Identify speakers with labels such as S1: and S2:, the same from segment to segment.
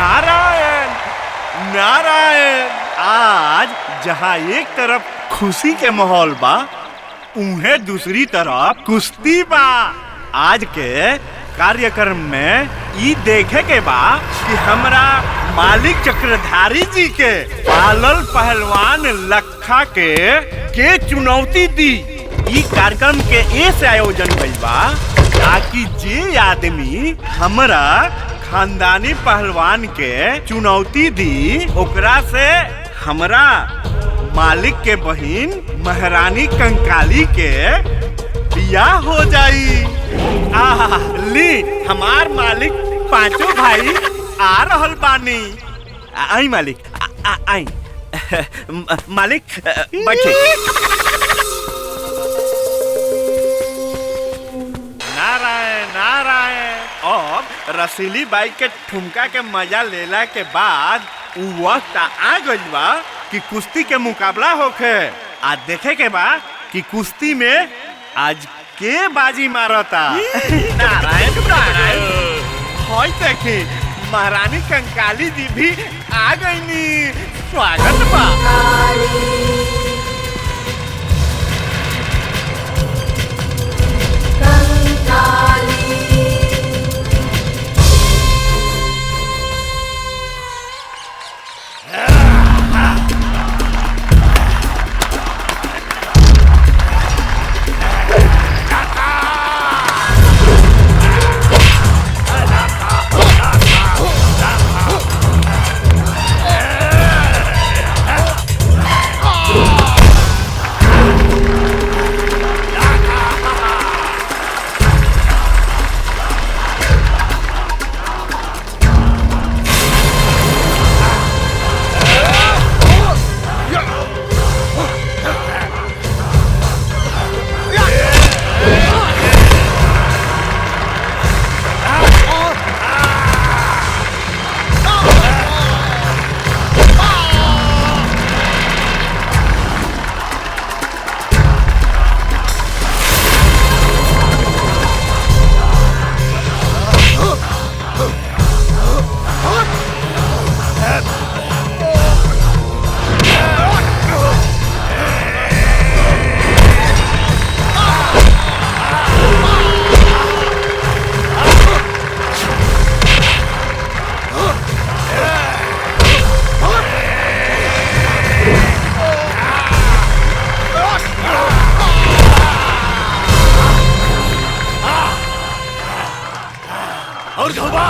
S1: नारायण नारायण। आज जहाँ एक तरफ खुशी के माहौल बा, उन्हें दूसरी तरफ कुश्ती बा। आज के कार्यक्रम में ई देखे के बा कि हमरा मालिक चक्रधारी जी के पालल पहलवान लखा के चुनौती दी। ई कार्यक्रम के ऐसे आयोजन भइल बा ताकि जे आदमी हमरा खानदानी पहलवान के चुनौती दी, ओकरा से हमरा मालिक के बहिन महारानी कंकाली के बियाह हो जाई। ली हमार मालिक पांचों भाई आ रहल बानी। आई मालिक आई मालिक बैठे। नारायण नारायण। अब रसीली बाइक के ठुमका के मजा लेला के बाद उ वक्त आ गइल बा कि कुश्ती के मुकाबला होखे। आज देखे के बा कि कुश्ती में आज के बाजी मारता। नारायण नारायण। होय देखी महारानी कंकाली जी भी आ गईनी। स्वागत बा। और धोबा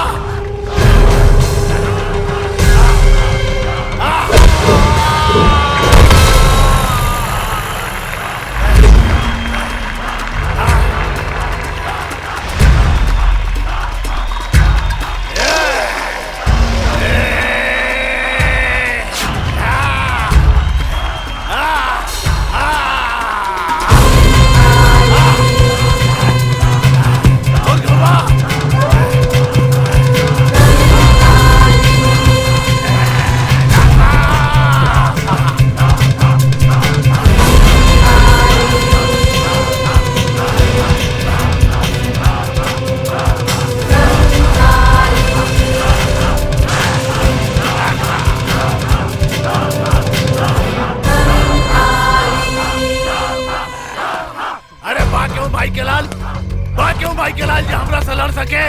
S1: भाई के लाल जी हमरा से लड़ सके।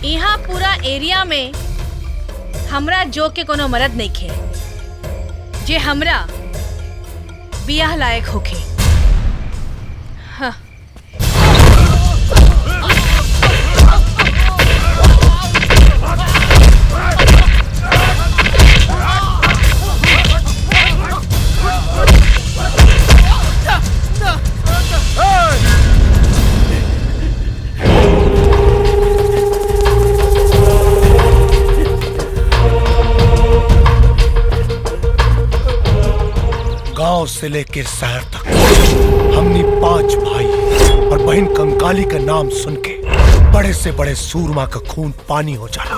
S2: यहाँ पूरा एरिया में हमरा जो के कोनो मर्द नहीं खे जे हमरा बियाह लायक होखे। हाँ।
S3: से लेकर शहर तक हमने 5 भाई और बहन कंकाली का नाम सुन के बड़े से बड़े सूरमा का खून पानी हो जाला।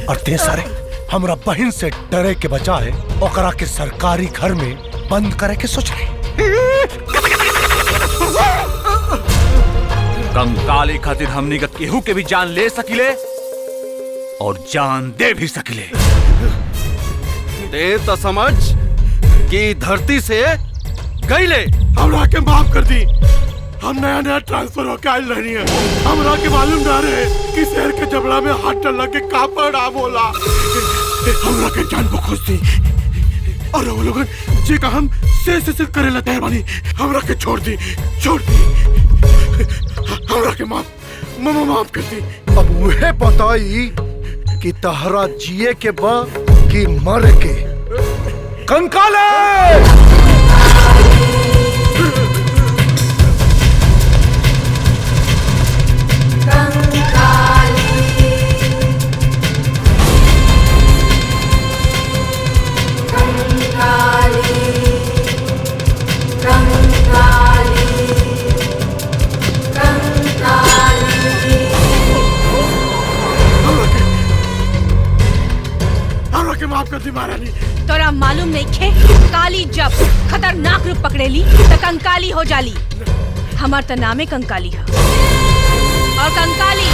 S3: और ते सारे हमरा बहन से डरे के बजाय ओकरा के सरकारी घर में बंद करे के सोच रहे।
S4: कंकाली खातिर हमनी का केहू के भी जान ले सकिले और जान दे भी सकिले।
S5: ते तो समझ कि धरती से गईले। हमरा के माफ कर दी, हम नया ट्रांसफर होके आयल रही है। हमरा के मालूम ना रहे कि शहर के जबड़ा में हाथ डाल के कापड़ आ बोला। हमरा के जान बखोज दी और वो लोग जे का हम से करेला तैयार बानी। हमरा के छोड़ दी। हमरा के माफ कर दी।
S3: अब उहे बताई कि तहरा जिए के बा कि मर के। कंकाले
S5: माफ कर दी महारानी।
S2: तोरा मालूम नहीं खे काली जब खतरनाक रूप पकड़ेली तो कंकाली हो जाली। हमार तो नामे कंकाली है और कंकाली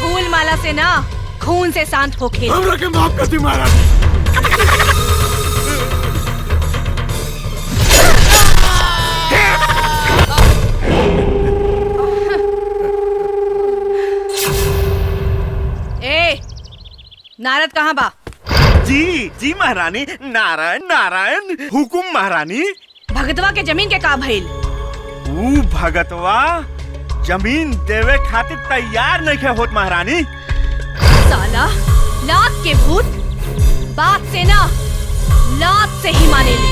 S2: फूल माला से ना खून से शांत होके।
S5: हमरा के माफ कर दी महारानी।
S2: ए नारद कहाँ बा?
S1: जी महारानी। नारायण हुकुम महारानी।
S2: भगतवा के जमीन के का भइल?
S1: ऊ भगतवा जमीन देवे खातिर तैयार नहीं होत महारानी।
S2: साला लात के भूत बात से ना लात से ही माने ले।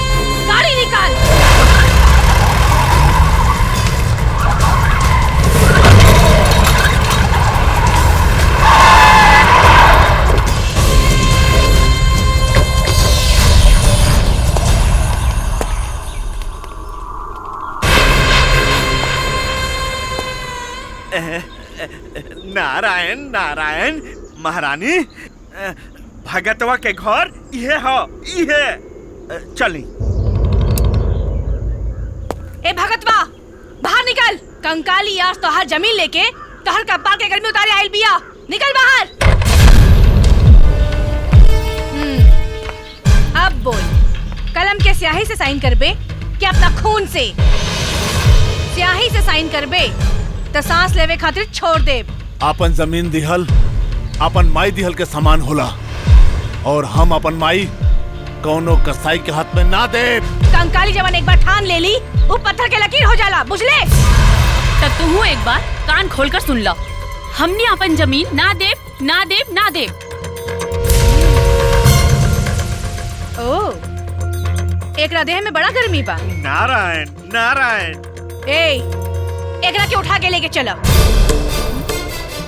S2: गाड़ी निकाल।
S1: नारायण महारानी, भगतवा के घर इहे हो। चली।
S2: ए भगतवा बाहर निकल। कंकाली आज तोहर जमीन लेके तोहर कपार के गर्मी उतारे आइल बिया। निकल बाहर। अब बोल, कलम के स्याही से साइन करबे कि अपना खून से? स्याही से साइन करबे तो सांस लेवे खातिर छोड़ दे।
S4: अपन जमीन दिहल अपन माई दिहल के समान होला और हम अपन माई कौनो कसाई के हाथ में ना दे।
S2: कंकाली जवान एक बार ठान ले ली वो पत्थर के लकीर हो जाला, बुझले?
S6: तब तू एक बार कान खोलकर सुन लो। हमने अपन जमीन ना दे।
S2: ओ, एकरा देह में बड़ा गर्मी बा।
S1: नारायण।
S2: एकरा के उठा के लेके चला।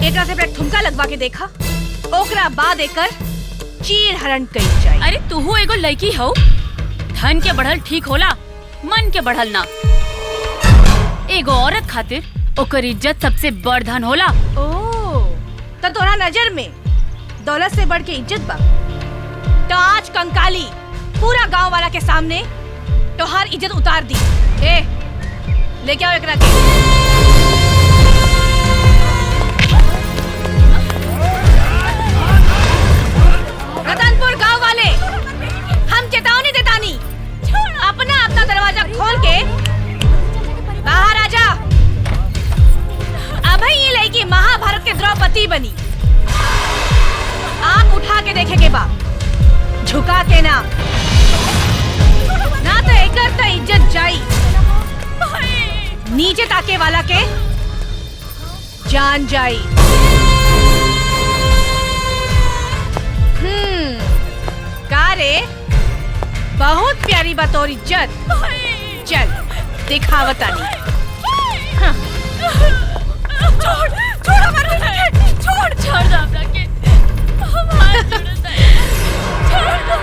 S2: एकरा से एक ठुमका लगवा के देखा, ओकरा बाद एकर चीर हरण कई जाए।
S6: अरे तू एगो लड़की हो। धन के बढ़ल ठीक होला, मन के बढ़ल ना। एगो औरत खातिर ओकर इज्जत सबसे बड़ धन होला।
S2: तो तोरा नजर में दौलत से बढ़ के इज्जत बा। तो आज कंकाली पूरा गांव वाला के सामने तोहार इज्जत उतार दी। लेके आओ एकरा के। रतनपुर गांव वाले, हम चेतावनी देतानी, अपना दरवाजा खोल के बाहर आ जा। अब ये लड़की महाभारत के द्रौपदी बनी। आंख उठा के देखे के बा, झुका के ना तो एकर तो इज्जत जाई। नीचे ताके वाला के जान जाई। का रे, बहुत प्यारी बतौर इज्जत। चल दिखावतानी।
S6: छोड़ हमारे लड़के, छोड़ दो अपना के। हमारे छोड़ दो।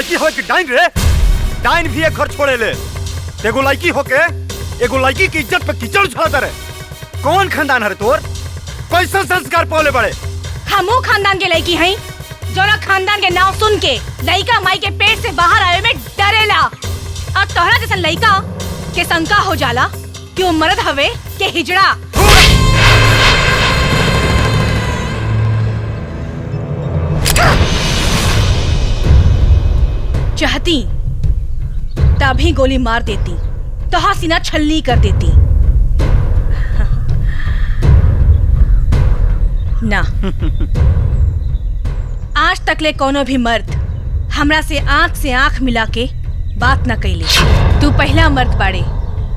S7: लड़की हो कि डाइन रे? डाइन भी एक घर छोड़े ले। एगो लड़की होके एगो लड़की की इज्जत पे कीचड़ उछालता रे। कौन खानदान है तोर? कैसा संस्कार पौले बड़े?
S2: हमू खानदान के लड़की हैं जोना खानदान के नाम सुन के लड़का माई के पेट से बाहर आवे में डरेला। और तोहरा जैसा लड़का के शंका हो जाला कि वो मर्द हवे के हिजड़ा। चाहती तभी गोली मार देती, तो सीना छलनी कर देती। ना आज तक ले कोनो भी मर्द हमरा से आंख मिला के बात न कैले। तू पहला मर्द बाड़े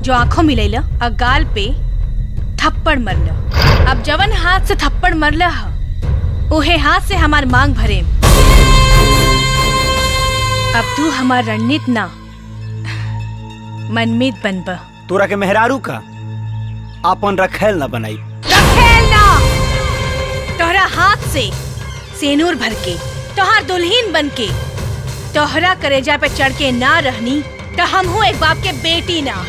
S2: जो आंखों मिलैला और गाल पे थप्पड़ मरला। अब जवन हाथ से थप्पड़ मरला उहे हाथ से हमार मांग भरे। अब तू हमार रणनीत ना मनमीत बनबा।
S7: तोरा के मेहरारू का आपन रखेल ना बनाई।
S2: रखेल ना तोहरा हाथ से सेनूर भर के तोहार दुल्हीन बन के तोहरा करेजा पे चढ़ के ना रहनी तो हम हूँ एक बाप के बेटी ना।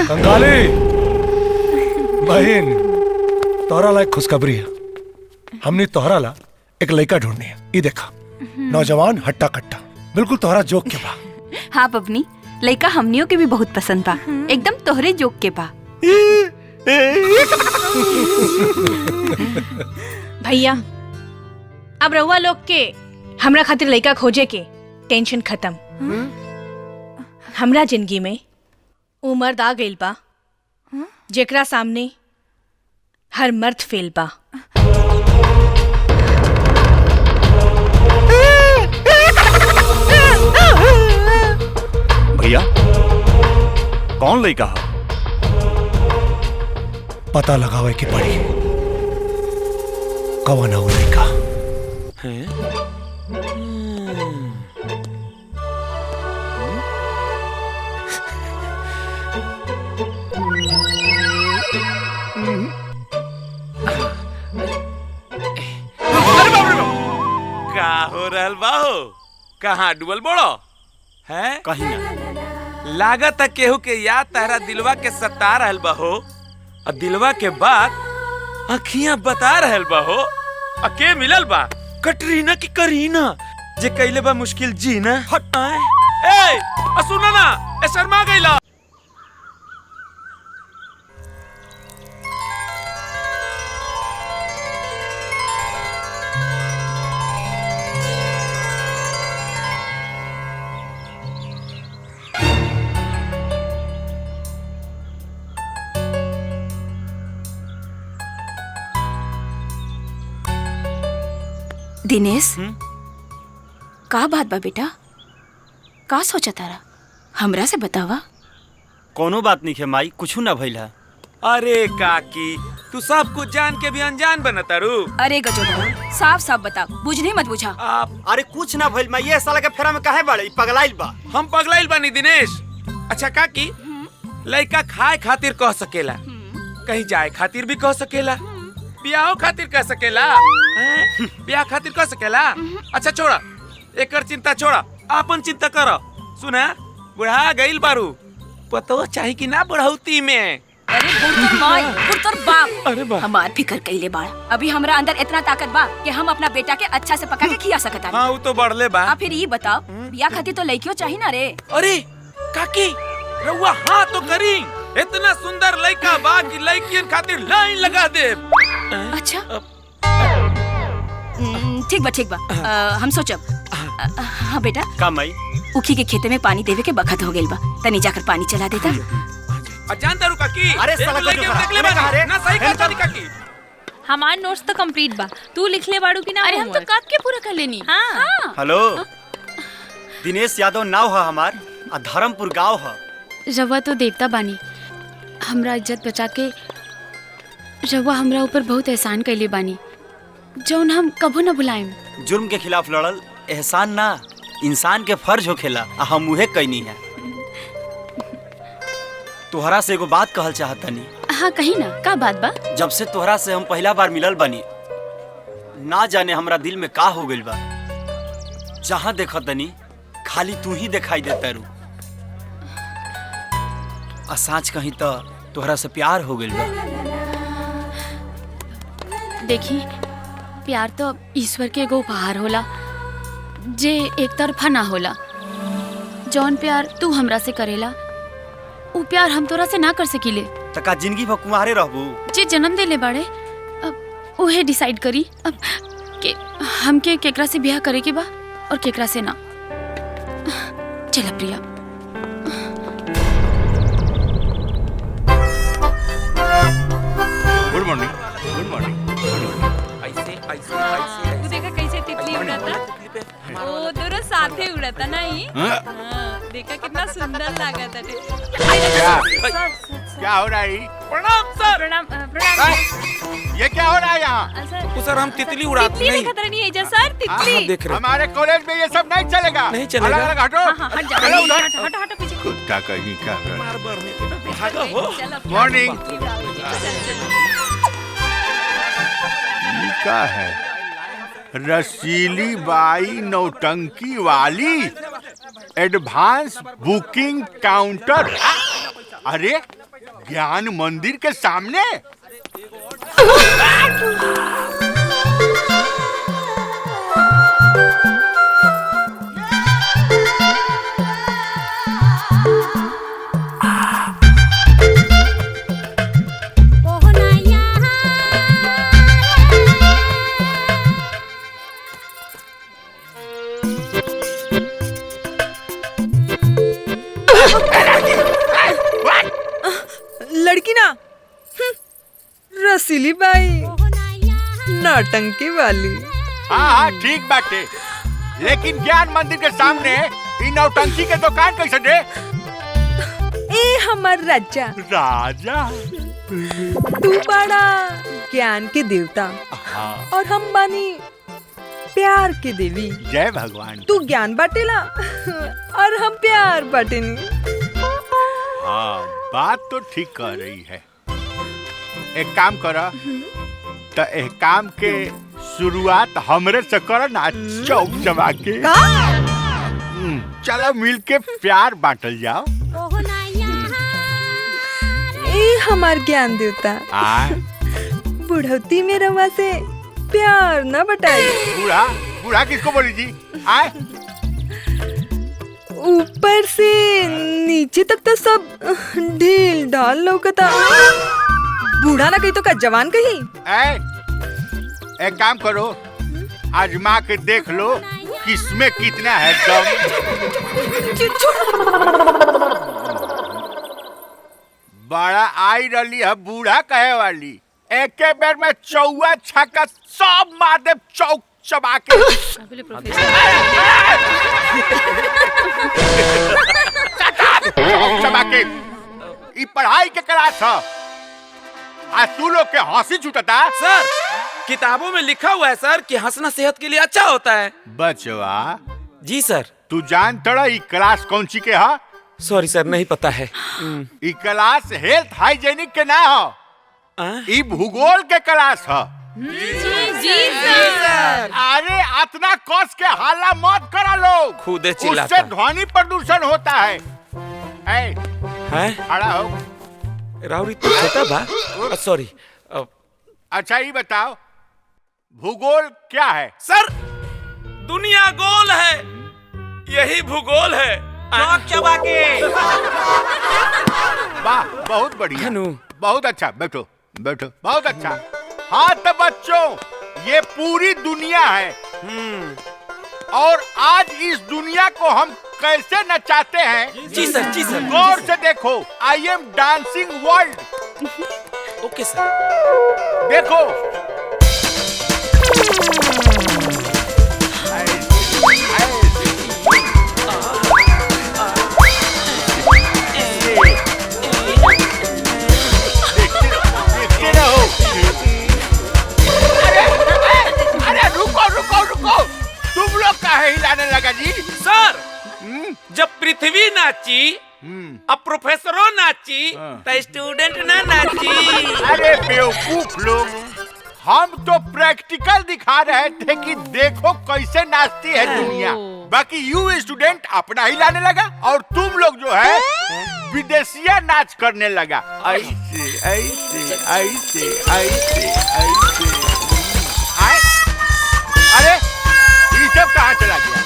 S3: कंकाली बहन, तोहरा ला एक खुशखबरी है। हमने तोहरा ला एक लड़का ढूंढनी है। ये देखा, नौजवान हट्टा कट्टा, बिल्कुल तोहरा जोक के बा।
S8: हाँ बबनी, लड़का हमनियों के भी बहुत पसंद बा, एकदम तोहरे जोक के बा।
S2: भैया अब रउआ लोग के हमरा खातिर लड़का खोजे के टेंशन खत्म। हमरा जिंदगी में उम्र आ गइल बा जेकरा सामने हर मर्द फेल बा।
S1: भैया कौन लड़का है?
S3: पता लगावे के पड़ी कौन है वो लड़का।
S9: का हो रहल बाहो? कहाँ डुबल बड़ो है?
S7: कहीं ना
S9: लागत केहू के याद तहरा दिलवा के सता रहल बाहो और दिलवा के बात अखियां बता रहल बाहो। अके मिलल बा कटरीना की करीना जे कैले बा मुश्किल जीना। हट ए सुना ना, ए शर्मा गइला।
S8: दिनेश, का बात बा बेटा? का सोचा तारा? हमरा से बतावा।
S7: कोनो बात नहीं है माई, कुछ ना भइल है।
S9: अरे काकी, तू सब कुछ जान के भी अनजान बनता रू।
S8: अरे गजोदर, साफ साफ बता, बुझने मत बुझा।
S7: अरे कुछ ना भइल माई, ये साला के फेरा में काहे बाड़े? पगलाइल बा।
S9: हम पगलाइल बानी दिनेश। अच्छा काकी, लड़का खाए खातिर कह सकेला, कहीं जाए खातिर भी कह सकेला, ब्याह खातिर कह सकेला, ब्याह खातिर कह सकेला। अच्छा छोड़ा, एकर चिंता छोड़ा, आपन चिंता करो। सुना, बुढ़ा गइल बारू, पतो चाही कि ना बुढ़ौती में।
S8: अरे बुढ़तर माई, बुढ़तर बाप।
S9: अरे बा,
S8: हमार फिकर कइले बाड़। अभी हमरा अंदर इतना ताकत बा कि हम अपना बेटा के अच्छा से पका के खिया सकत हन।
S9: हाँ वो तो बढ़ले बा।
S8: आ फिर ये बताओ, ब्याह खातिर तो लड़कियों चाहिए ना रे?
S9: अरे काकी, रउआ हाँ तो करी। इतना सुंदर लड़का बा कि लड़कियन खातिर लाइन लगा दे।
S8: अच्छा ठीक बा, ठीक बा। हम सोचब। हाँ बेटा,
S7: का माई?
S8: उखी के खेते में पानी देवे के बखत हो गइल बा, तनी जाकर पानी चला देता।
S9: जानता रू काकी,
S7: अरे साला को
S9: देखले बा ना, सही कहता नी काकी।
S6: हमार नोट्स तो कंप्लीट बा, तू लिख ले बाड़ू की ना? अरे हम तो कब के पूरा कर लेनी। हाँ।
S7: हेलो, दिनेश यादव नाव है हमार, आ धर्मपुर गांव है।
S6: रवा तो देवता बानी, हमरा इज्जत बचा के रवा हमरा ऊपर बहुत एहसान कैले बानी, जौन हम कबो न भुलाएम।
S7: जुर्म के खिलाफ लड़ल एहसान ना, इंसान के फर्ज होखेला आ हम उहे कैनी है। तोहरा से एगो बात कहल चाहतनी।
S6: हाँ कही ना, का बात बा?
S7: जब से तोहरा से हम पहला बार मिलल बनी, ना जाने हमरा दिल में का हो गइल बा। जहाँ देखतनी खाली तू ही दिखाई देता रू। आ साँच कहीं तो तोहरा से प्यार हो गइल बा।
S6: देखी, प्यार तो ईश्वर के एगो उपहार होला जे एक तरफा ना होला। जौन प्यार तू हमरा से करेला उ प्यार हम तोरा से ना कर सकीले।
S7: तका जिंदगी भर कुंवारे रहबू?
S6: जे जन्म देले बाड़े अब उहे डिसाइड करी अब के हमके केकरा से ब्याह करे के बा और केकरा से ना। चल Priya.
S1: Good morning. Good morning.
S9: ऐसे ऐसे ऐसे
S2: तू देखा कैसे तितली उड़ाता। ओ दोनों साथे उड़ाता ना ये। हाँ, देखा कितना सुंदर लगा था।
S1: क्या हो रहा है?
S9: प्रणाम सर।
S2: प्रणाम।
S1: ये क्या हो रहा है यहाँ?
S9: सर हम तितली उड़ाते
S2: तितली
S9: नहीं।
S2: भी खतरा नहीं है जा सर, तितली।
S9: हम देख रहे हैं।
S1: हमारे कॉलेज में ये सब नहीं चलेगा।
S9: नहीं चलेगा।
S1: अलग अलग हटो।
S2: हाँ, हट जा,
S1: चलो उधर।
S2: हटो हटो पीछे।
S1: कुत्ता कहीं का कर।
S9: बार-बार में भागो हो।
S2: चलो।
S1: मॉर्निंग।
S2: चल।
S1: ये क्या है? रसीली बाई नौटंकी वाली एडवांस बुकिंग काउंटर। अरे ज्ञान मंदिर के सामने।
S10: लड़की ना रसीली बाई नौटंकी वाली।
S1: हाँ हाँ ठीक बाटे, लेकिन ज्ञान मंदिर के सामने इन नौटंकी के दुकान कैसे दे?
S10: ए हमार राजा
S1: राजा
S10: तू बड़ा ज्ञान के देवता
S1: हाँ।
S10: और हम बानी प्यार के देवी।
S1: जय भगवान।
S10: तू ज्ञान बाटेला और हम प्यार बाटेनी।
S1: हाँ बात तो ठीक कह रही है। एक काम करा तो एक काम के शुरुआत हमरे से कर ना, चौक जमा के। चलो मिल के प्यार बांटल जाओ।
S10: ए हमार ज्ञान देवता बुढ़ौती में रवा से प्यार न बटाई।
S1: बूढ़ा बूढ़ा किसको बोली जी? आए
S10: ऊपर से नीचे तक तो सब ढील ढाल लौकता। बूढ़ा ना कही तो का जवान कही।
S1: एक काम करो, आजमा के देख लो किसमें कितना है दम। बड़ा आई रही है बूढ़ा कहे वाली। एक बेर में चौवा छक्का सब मार दे चौक चबा के। चबा के। ई पढ़ाई के क्लास है। आज तू लोग के हंसी छूटता।
S9: सर किताबों में लिखा हुआ है सर कि हंसना सेहत के लिए अच्छा होता है।
S1: बचवा
S9: जी सर।
S1: तू जान तड़ा ई क्लास कौन सी के है?
S9: सॉरी सर नहीं पता है।
S1: ई क्लास हेल्थ हाइजेनिक के ना हो, ई भूगोल के क्लास है।
S2: जी सर।
S1: अरे इतना कस के हल्ला मत करा लोग,
S9: खुदे चिल्लाता।
S1: उससे ध्वनि प्रदूषण होता है। खड़ा हो।
S9: राउरी तो छोटा बा। सॉरी।
S1: अच्छा ये बताओ भूगोल क्या है?
S9: सर दुनिया गोल है, यही भूगोल है। चौक चबा के।
S1: वाह बहुत बढ़िया, बहुत अच्छा। बैठो बैठो, बहुत अच्छा। हाँ तो बच्चों ये पूरी दुनिया है और आज इस दुनिया को हम कैसे नचाते हैं।
S9: जी सर जी सर।
S1: गौर से देखो, आई एम डांसिंग वर्ल्ड।
S9: ओके सर।
S1: देखो अरे रुको रुको रुको, तुम लोग काहे हिलाने लगा जी?
S9: सर जब पृथ्वी नाची अब प्रोफेसरों नाची तो स्टूडेंट ना नाची।
S1: अरे बेवकूफ लोग, हम तो प्रैक्टिकल दिखा रहे थे कि देखो कैसे नाचती है दुनिया। बाकी यू स्टूडेंट अपना ही लाने लगा और तुम लोग जो है विदेशिया नाच करने लगा। ऐसे ऐसे ऐसे ऐसे ऐसे। अरे ये सब कहाँ चला गया?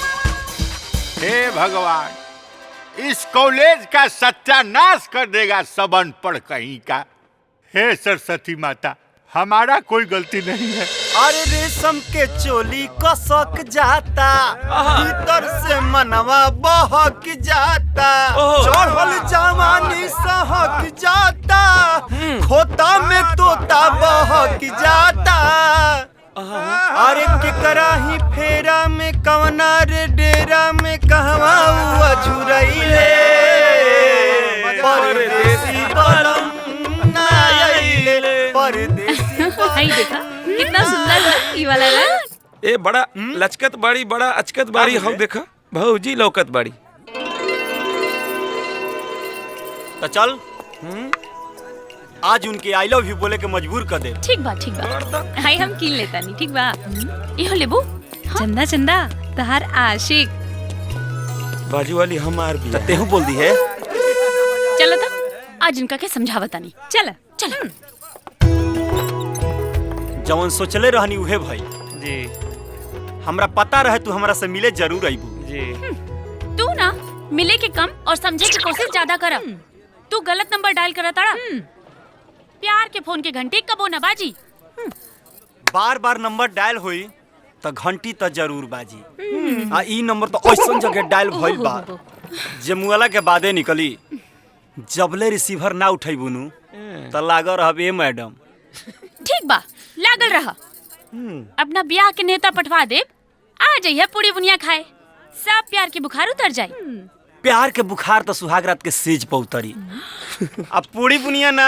S1: हे भगवान, इस कॉलेज का सत्यानाश कर देगा सब अनपढ़ कहीं का। हे सरस्वती माता, हमारा कोई गलती नहीं है।
S7: अरे रेशम के चोली कसक जाता, भीतर से मनवा बहक जाता, चढ़ल जवानी सहक जाता, खोता में तोता बहक जाता। अरे केकरा ही फेरा में कवना रे डेरा में कहवा हुआ झुरैले, परदेसी बलम ना आइले, परदेसी
S2: हाय देखा कितना सुंदर ई वाला ना।
S9: ए बड़ा लचकत बाड़ी, बड़ा अचकत बाड़ी। हम देखा भौजी लौकत बाड़ी।
S7: तो चल आज उनके आई लव यू बोले के मजबूर कर दे।
S2: ठीक बा हाय हम कीन लेता नहीं। ठीक बा इहो लेबू। चंदा चंदा तहार आशिक
S9: बाजू वाली हमार भी
S7: तेहू बोल दी है।
S6: चलो तो आज इनका के समझावता नहीं।
S2: चल चल
S7: जवन सोचले रहनी उहे भाई
S9: जी।
S7: हमरा पता रहे तू हमरा से मिले जरूर आईबू
S9: जी।
S6: तू ना मिले के कम और समझे की कोशिश ज्यादा कर। तू गलत नंबर डायल करा ताड़ा। प्यार के फोन के घंटी कबो न बाजी।
S7: बार बार नंबर डायल हुई तो घंटी तो जरूर बाजी। आ ई नंबर तो ऐसा जगह डायल भइल बा जे मुआला के बादे निकली। जबले रिसीवर ना उठैबू नु तो लागल रहबे मैडम।
S6: ठीक बा लागल रहा। अपना ब्याह के नेता पठवा दे, आ जाइए पूरी बुनिया खाए, सब प्यार के बुखार उतर जाए।
S7: प्यार के बुखार तो सुहाग रात के सेज पर उतरी। अब पूरी बुनिया ना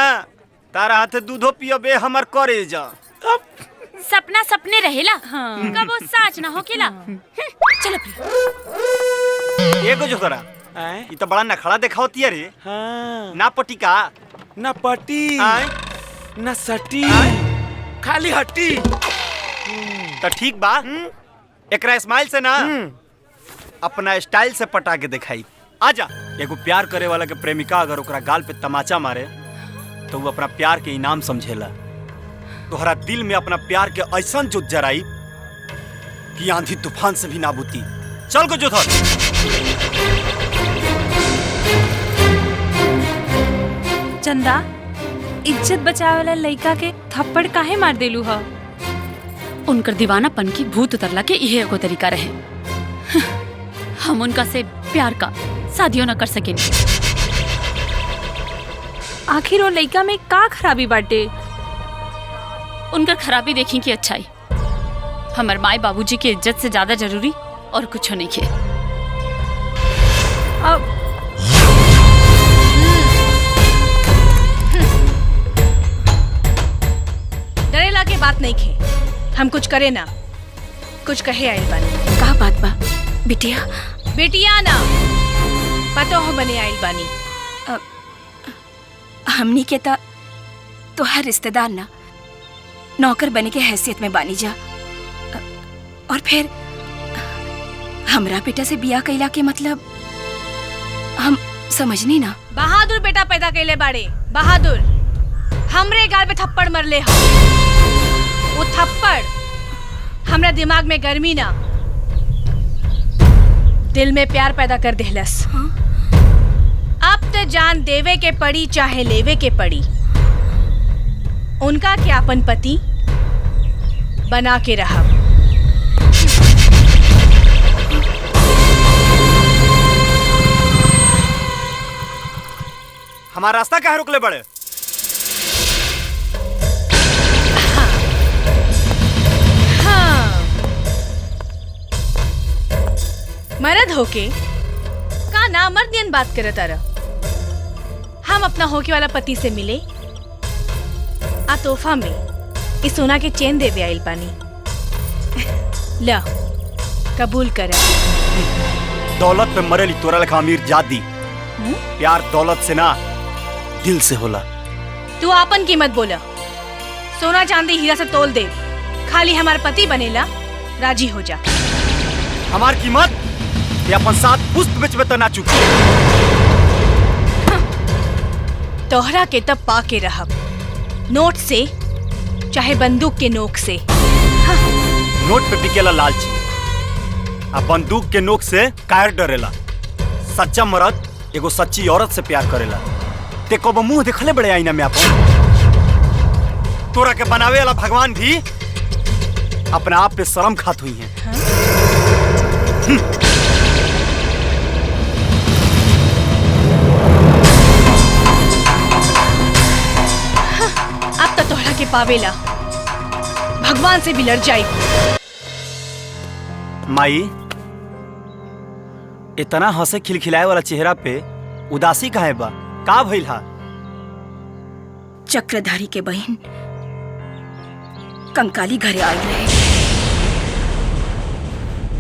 S7: तारा हाथे दूधो पियबे हमर करे जा।
S6: सपना सपने रहेला। कबो साच ना होकेला। चलो
S7: एगो जो करा ई तो बड़ा नखड़ा देखावती है रे।
S9: हाँ।
S7: ना पटिका
S9: ना पटी ना सटी, खाली हट्टी।
S7: तो ठीक बा, एकरा स्माइल से ना अपना स्टाइल से पटा के दिखाई। आजा एगो प्यार करे वाला के प्रेमिका अगर ओकरा गाल पे तमाचा मारे तो वो अपना प्यार के इनाम समझेला। तोहरा दिल में अपना प्यार के ऐसा जोत जराई कि आंधी तूफान से भी ना बुती। चल को जोधर।
S2: चंदा इज्जत बचावे वाला लड़का के थप्पड़ काहे मार देलू ह?
S6: उनकर दीवानापन की भूत उतरला के यही एगो तरीका रहे। हम उनका से प्यार का शादियों न कर सकेंगे।
S2: आखिर वो लड़का में का खराबी बाटे?
S6: उनकर खराबी देखी की अच्छाई हमार माई बाबूजी की इज्जत से ज्यादा जरूरी और कुछ नहीं के।
S2: अब डरेला के बात नहीं खे, हम कुछ करे ना कुछ कहे आइल बानी।
S8: का बात बा बिटिया?
S2: बेटिया ना पतो हो बने आइल बानी।
S8: हमनी के तो हर रिश्तेदार ना नौकर बने के हैसियत में बानी जा। और फिर हमरा बेटा से बिया कैला के मतलब हम समझनी ना।
S2: बहादुर बेटा पैदा कैले बाड़े, बहादुर। हमरे गाल पे थप्पड़ मरले हो। वो थप्पड़ हमरा दिमाग में गर्मी ना दिल में प्यार पैदा कर देहलस। अब तो जान देवे के पड़ी चाहे लेवे के पड़ी। उनका के अपन पति बना के रहा।
S7: हमारा रास्ता काहे रोकले बड़े?
S2: मर्द होके का ना मर्दियन बात करे तारा। हम अपना होके वाला पति से मिले आ तोहफा में इस सोना के चेन देवे आइल पानी। ला कबूल करा।
S7: दौलत पे मरेली तोरा लेखा अमीर जादी। प्यार दौलत से ना दिल से होला।
S2: तू आपन कीमत बोला, सोना चांदी हीरा से तोल दे, खाली हमार पति बनेला राजी हो जा।
S7: हमार कीमत ये अपन साथ पुष्प बेच में तो ना चुकी।
S2: तोहरा के तब पाके रहब, नोट से चाहे बंदूक के नोक से।
S7: नोट पे बिकेला लालची, आ बंदूक के नोक से कायर डरेला। सच्चा मर्द एगो सच्ची औरत से प्यार करेला। ते कब मुंह देखले बड़े आईना में अपन? तोरा के बनावे वाला भगवान भी अपने आप पे शर्म खात हुई हैं।
S2: अब तो तोहरा के पावेला भगवान से भी लड़ जाई।
S7: माई, इतना हंसे खिलखिलाए वाला चेहरा पे उदासी काहे बा? का भइल हा?
S8: चक्रधारी के बहन कंकाली घरे आई रहे।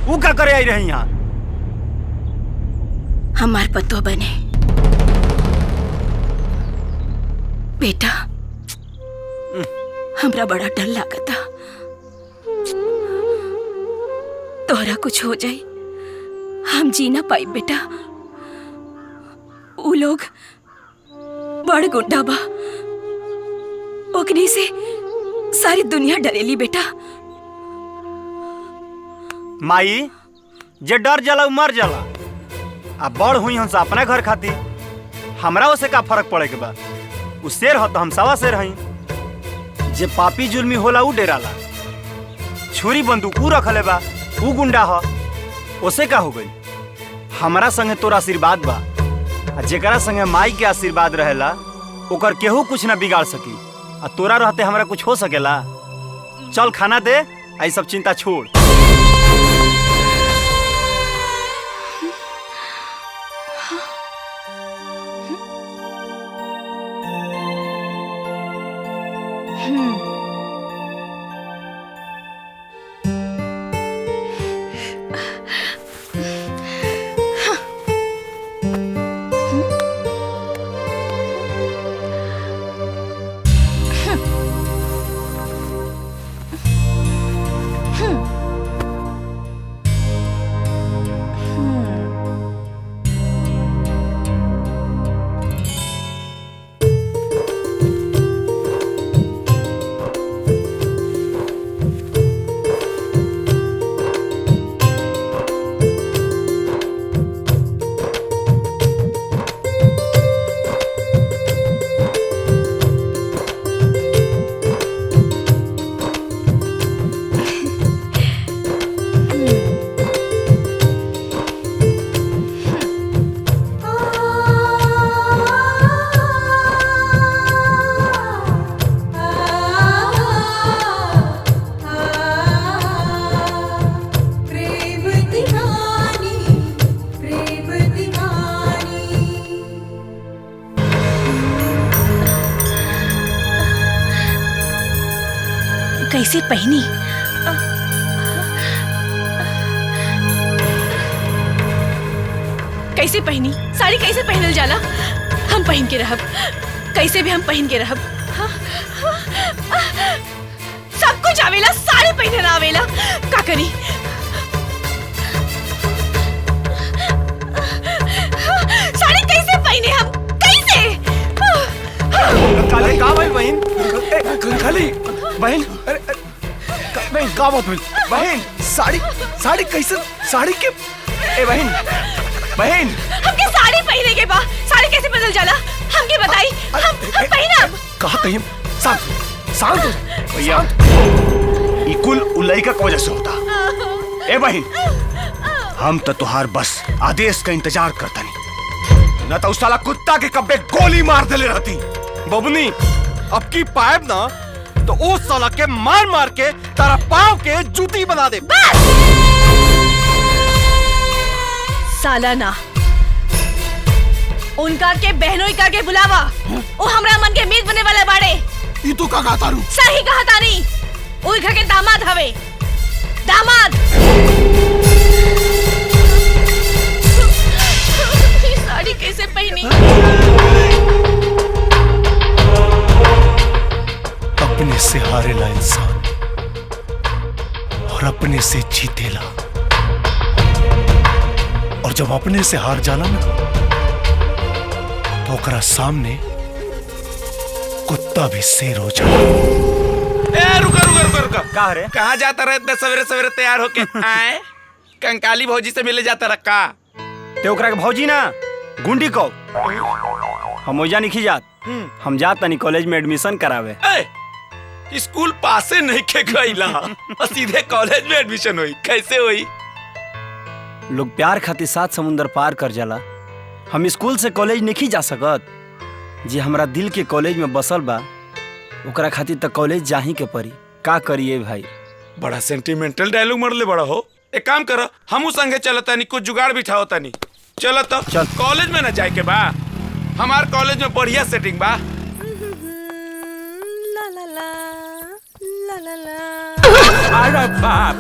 S7: वो का करे आई रही यहाँ?
S8: हमार पतो बने बेटा, हमरा बड़ा डर लागता तोहरा कुछ हो जाए, हम जी ना पाई बेटा। उ लोग बड़ गुंडा बा, ओकनी से सारी दुनिया डरेली बेटा।
S7: माई, जे डर जाला उ मर जाला। आ बड़ हुई हमसे अपना घर खाती, हमरा उसे का फर्क पड़े के बा? उ शेर हो तो हम सवा शेर हई। जे पापी जुल्मी होला उ डेराला। छुरी बंदूक उ रखले बा, उ गुंडा हो, उसे का हो गई? हमरा संगे तोरा आशीर्वाद बा, आ जेकरा संगे माई के आशीर्वाद रहेला ओकर केहू कुछ ना बिगाड़ सकी। आ तोरा रहते हमरा कुछ हो सकेला? चल खाना दे, आई सब चिंता छोड़।
S2: कैसे पहनी? कैसे पहनी? साड़ी कैसे पहनल जाला? हम पहन के रहब, कैसे भी हम पहन के रहब। सब कुछ आवेला, साड़ी पहने ना आवेला, का करी? साड़ी कैसे पहने हम? कैसे?
S3: कंकाली का भाई बहन? कंकाली बहन, अरे बहन का बात हुई? बहन साड़ी कैसे? साड़ी के ए बहन
S2: हमके साड़ी पहने के बा, साड़ी कैसे बदल जाला? हमके बताई, हम पहनब।
S3: कहा कहीं शांत हो
S1: भैया, इकुल उलई का वजह से होता। ए बहन, हम तो तुहार बस आदेश का इंतजार करता नहीं, न तो उस साला कुत्ता के कब्बे गोली मार देले रहती।
S5: बबनी, अब की पाएब ना तो उस साला के मार मार के तारा पाँव के जूती बना दे।
S2: साला ना, उनका के बहनों का के बुलावा, वो हमरा मन के मीत बने वाले बाड़े।
S3: ये तो का कहता रू?
S2: सही कहा तानी, उन घर के दामाद हवे, दामाद।
S3: अपने से जीतेला, और जब अपने से हार जाला ना तो ओकरा सामने कुत्ता भी शेर हो जाला।
S9: ए रुका रुका रुका रुका,
S7: का रे?
S9: कहाँ जाता रहे इतने सवेरे सवेरे तैयार होके? आए कंकाली भौजी से मिले जाता रखा।
S7: ते ओकरा के भौजी ना गुंडी को हम ओजा नहीं जात, हम जात तनी कॉलेज में एडमिशन करावे।
S9: स्कूल पासे नहीं के गईला और सीधे कॉलेज में एडमिशन हुई, कैसे हुई?
S7: लोग प्यार खातिर 7 समुंदर पार कर जाला, हम स्कूल से कॉलेज नहीं जा सकत। जे हमरा दिल के कॉलेज में बसल बा ओकरा खातिर त कॉलेज जाही के पड़ी। का करिए भाई?
S9: बड़ा सेंटिमेंटल डायलॉग मरले बड़ा हो। एक काम करो, हमू संगे चलता नहीं, कुछ जुगाड़ बिठाओ तनी। चलो तो
S7: चल।
S9: कॉलेज में ना जाए के बा, हमार कॉलेज में बढ़िया सेटिंग बा।
S10: ला ला ला ला ला ला।
S9: अरे बाप,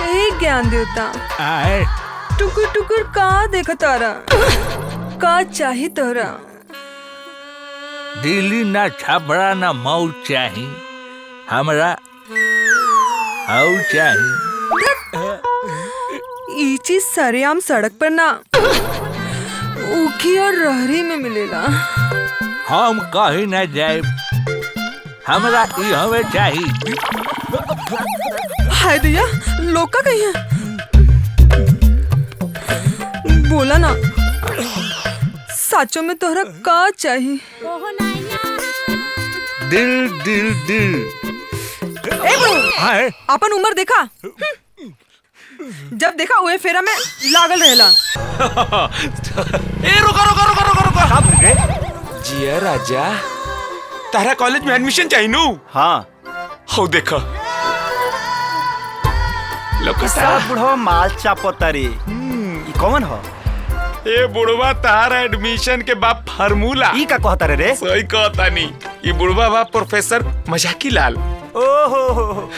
S10: ए ज्ञान देवता, टुकुर टुकुर का देखा तारा? का चाही तोरा?
S11: दिल्ली ना छपरा ना मऊ चाही, हमरा आउ चाही।
S10: ई चीज सरेआम सड़क पर ना, ऊखी और रहरी में मिलेला।
S11: हम कहीं ना जाए, हमरा ई हवे चाही।
S10: हाय दैया, लोग का कहीं है? बोला ना, साचो में तोहरा का चाही?
S11: दिल दिल दिल।
S10: ए बहू, अपन उम्र देखा? जब देखा उहे फेरा में लागल रहेला।
S9: ए रुको रुको रुको रुको रुको।
S7: का भूल रे?
S9: जिया राजा, तारा कॉलेज में एडमिशन चाहिए नू?
S7: हाँ।
S9: हो देखो लोग
S7: सारा बुढ़वा माल चापता रे। ई कौन हो?
S9: ए बुढ़वा तारा एडमिशन के बाप फार्मूला।
S7: ई का कहता रे?
S9: सही कहता नहीं, ये बुढ़वा बाप प्रोफेसर मजाकी लाल।
S7: ओहो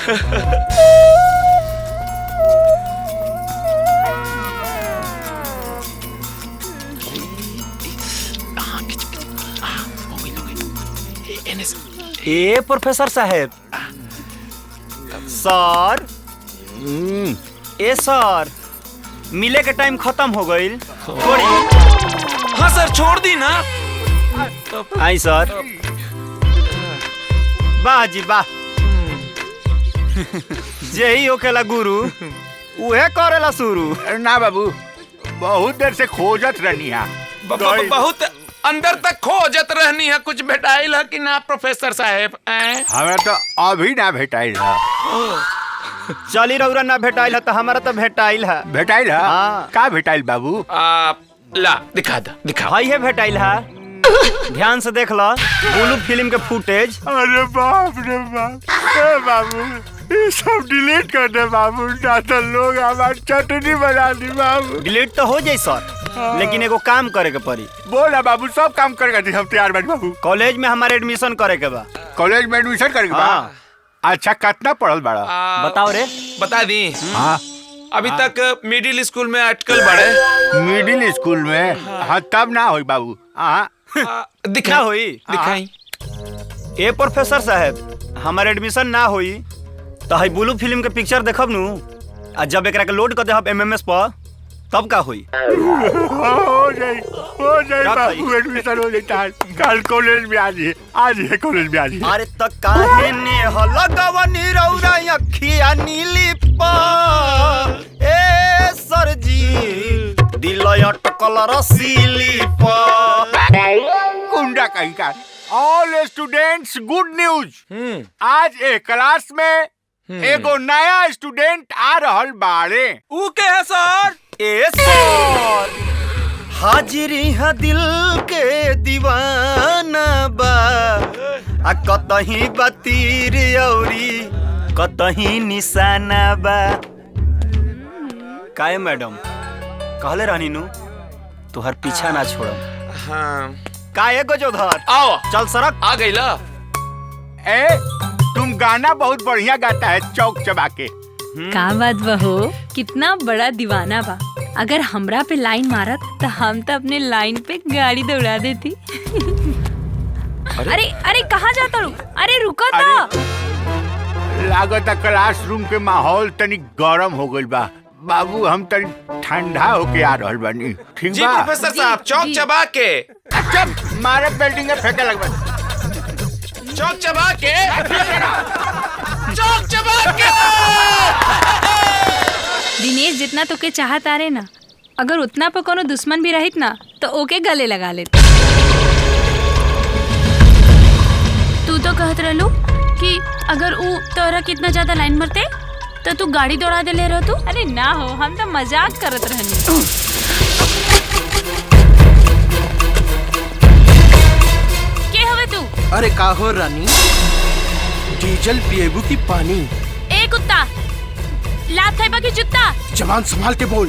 S7: ए प्रोफेसर साहब। सर, ए सर, मिले के टाइम खत्म हो गईल।
S9: हाँ सर, छोड़ दी ना।
S7: आई सर। वाह जी वाह। जेही होकेला गुरु उहे करेला शुरू।
S1: ना बाबू, बहुत देर से खोजत रहनी है।
S9: बहुत अंदर तक खोजत रहनी है, कुछ भेटाइल है कि ना प्रोफेसर साहब?
S1: हमें तो अभी ना भेटाइल है।
S7: चली रउरा ना भेटाइल है तो हमारा तो भेटाइल है।
S1: भेटाइल है?
S7: हाँ।
S1: का भेटाइल बाबू?
S9: ला दिखा दा, दिखा।
S7: भाई है भेटाइल है, ध्यान से देख लो। ब्लू फिल्म के फुटेज।
S1: अरे बाप रे बाप। ए बाबू, ये सब डिलीट कर दे बाबू, ना तो लोग हमारी चटनी बना दी बाबू।
S7: डिलीट तो हो जाए सर, लेकिन एगो काम करे के पड़ी।
S1: बोला बाबू, सब काम करेगा जी, हम तैयार बैठ बाबू।
S7: कॉलेज में हमारे एडमिशन करे के बा।
S1: कॉलेज में एडमिशन करेगा?
S7: हाँ।
S1: अच्छा, कितना पढ़ल बड़ा?
S7: बताओ रे।
S9: बता दी।
S1: हाँ।
S9: अभी तक मिडिल स्कूल में अटकल बड़े।
S1: मिडिल स्कूल में? हाँ, तब ना होई बाबू। हाँ,
S7: दिखा होई।
S9: दिखाई।
S7: ए प्रोफेसर साहब, हमारे एडमिशन ना होई तो हाई ब्लू फिल्म के पिक्चर देखब नु, आ जब एकरा के लोड कर देहब एमएमएस पर, तब का होई?
S1: हो जाए बाबू, एडमिशन हो जाए। कल कॉलेज में आज है कॉलेज में आज।
S7: अरे तक काहे ने लगवनी रौरा अखिया नीली पा, ए सर जी दिल अटकल रसीली पा।
S1: गुंडा कहीं का। All students, good news. आज एक क्लास में एगो नया स्टूडेंट आ रहल बाड़े।
S9: ऊ के है सर?
S7: ए सर, हाजिरी है दिल के दीवाना बा, आ कतही बतीर औरी कतही निशाना बा। काहे मैडम, कहले रहनी नु तुहर पीछा ना छोड़म।
S9: हाँ।
S7: काहे गजोधर,
S9: आओ
S7: चल सड़क।
S9: आ गई ला।
S1: ए, तुम गाना बहुत बढ़िया गाता है, चौक चबा के।
S12: का बात बहो, कितना बड़ा दीवाना बा। अगर हमरा पे लाइन मारत तो हम तो अपने लाइन पे गाड़ी दौड़ा देती। अरे अरे कहाँ जाता रू? अरे रुको तो।
S13: लागत क्लासरूम के माहौल तनी गरम हो गइल बा। बाबू हम तनी ठंडा होके आ रहल बानी। ठीक
S9: जी
S13: बा?
S9: प्रोफेसर साहब, चौक चबा के।
S13: अच्छा मारे बिल्डिंग में फेंके लगबा।
S9: चौक चबा के। चौक चबा के।
S12: दिनेश जितना तो के चाहत आ रहे ना, अगर उतना पर कोनो दुश्मन भी रहित ना तो ओके गले लगा लेते।
S6: तू तो कहत रहलू कि अगर ऊ तोरा कितना ज्यादा लाइन मरते तो तू गाड़ी दौड़ा दे ले रह तू।
S12: अरे ना हो, हम तो मजाक करत रहनी।
S6: के हवे तू?
S14: अरे का हो रानी, डीजल पिएबू की पानी?
S6: ए कुत्ता, लात खाइबा की जुत्ता?
S14: जवान संभाल के बोल।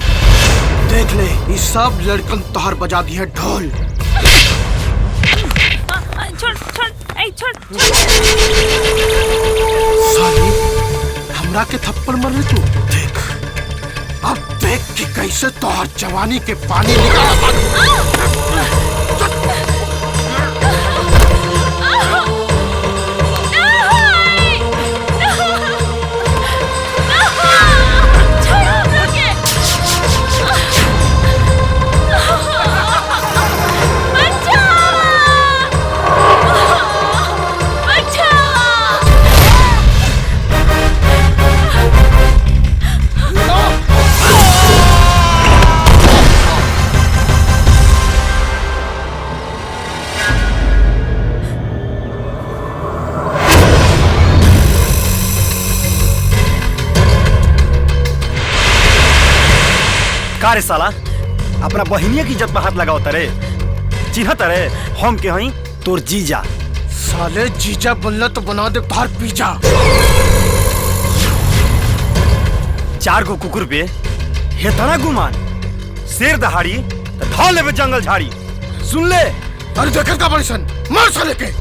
S14: देख ले, ये सब लड़कन तोहर बजा दी है ढोल।
S12: छोड़ छोड़, ऐ छोड़।
S14: साली, हमरा के थप्पड़ मर तू। देख, अब देख कि कैसे तोहर जवानी के पानी निकाल।
S7: का रे साला, अपना बहिनिया की इज्जत पर हाथ लगाओ तरे। चिन्हत रे हम के हई तोर जीजा।
S14: साले जीजा बनला तो बना दे तोहर पीजा।
S7: 4 गो कुकुर पे हेतना गुमान, शेर दहाड़ी तो ढा लेबे जंगल झाड़ी। सुन ले।
S14: अरे देखत का बड़सन, मार साले के।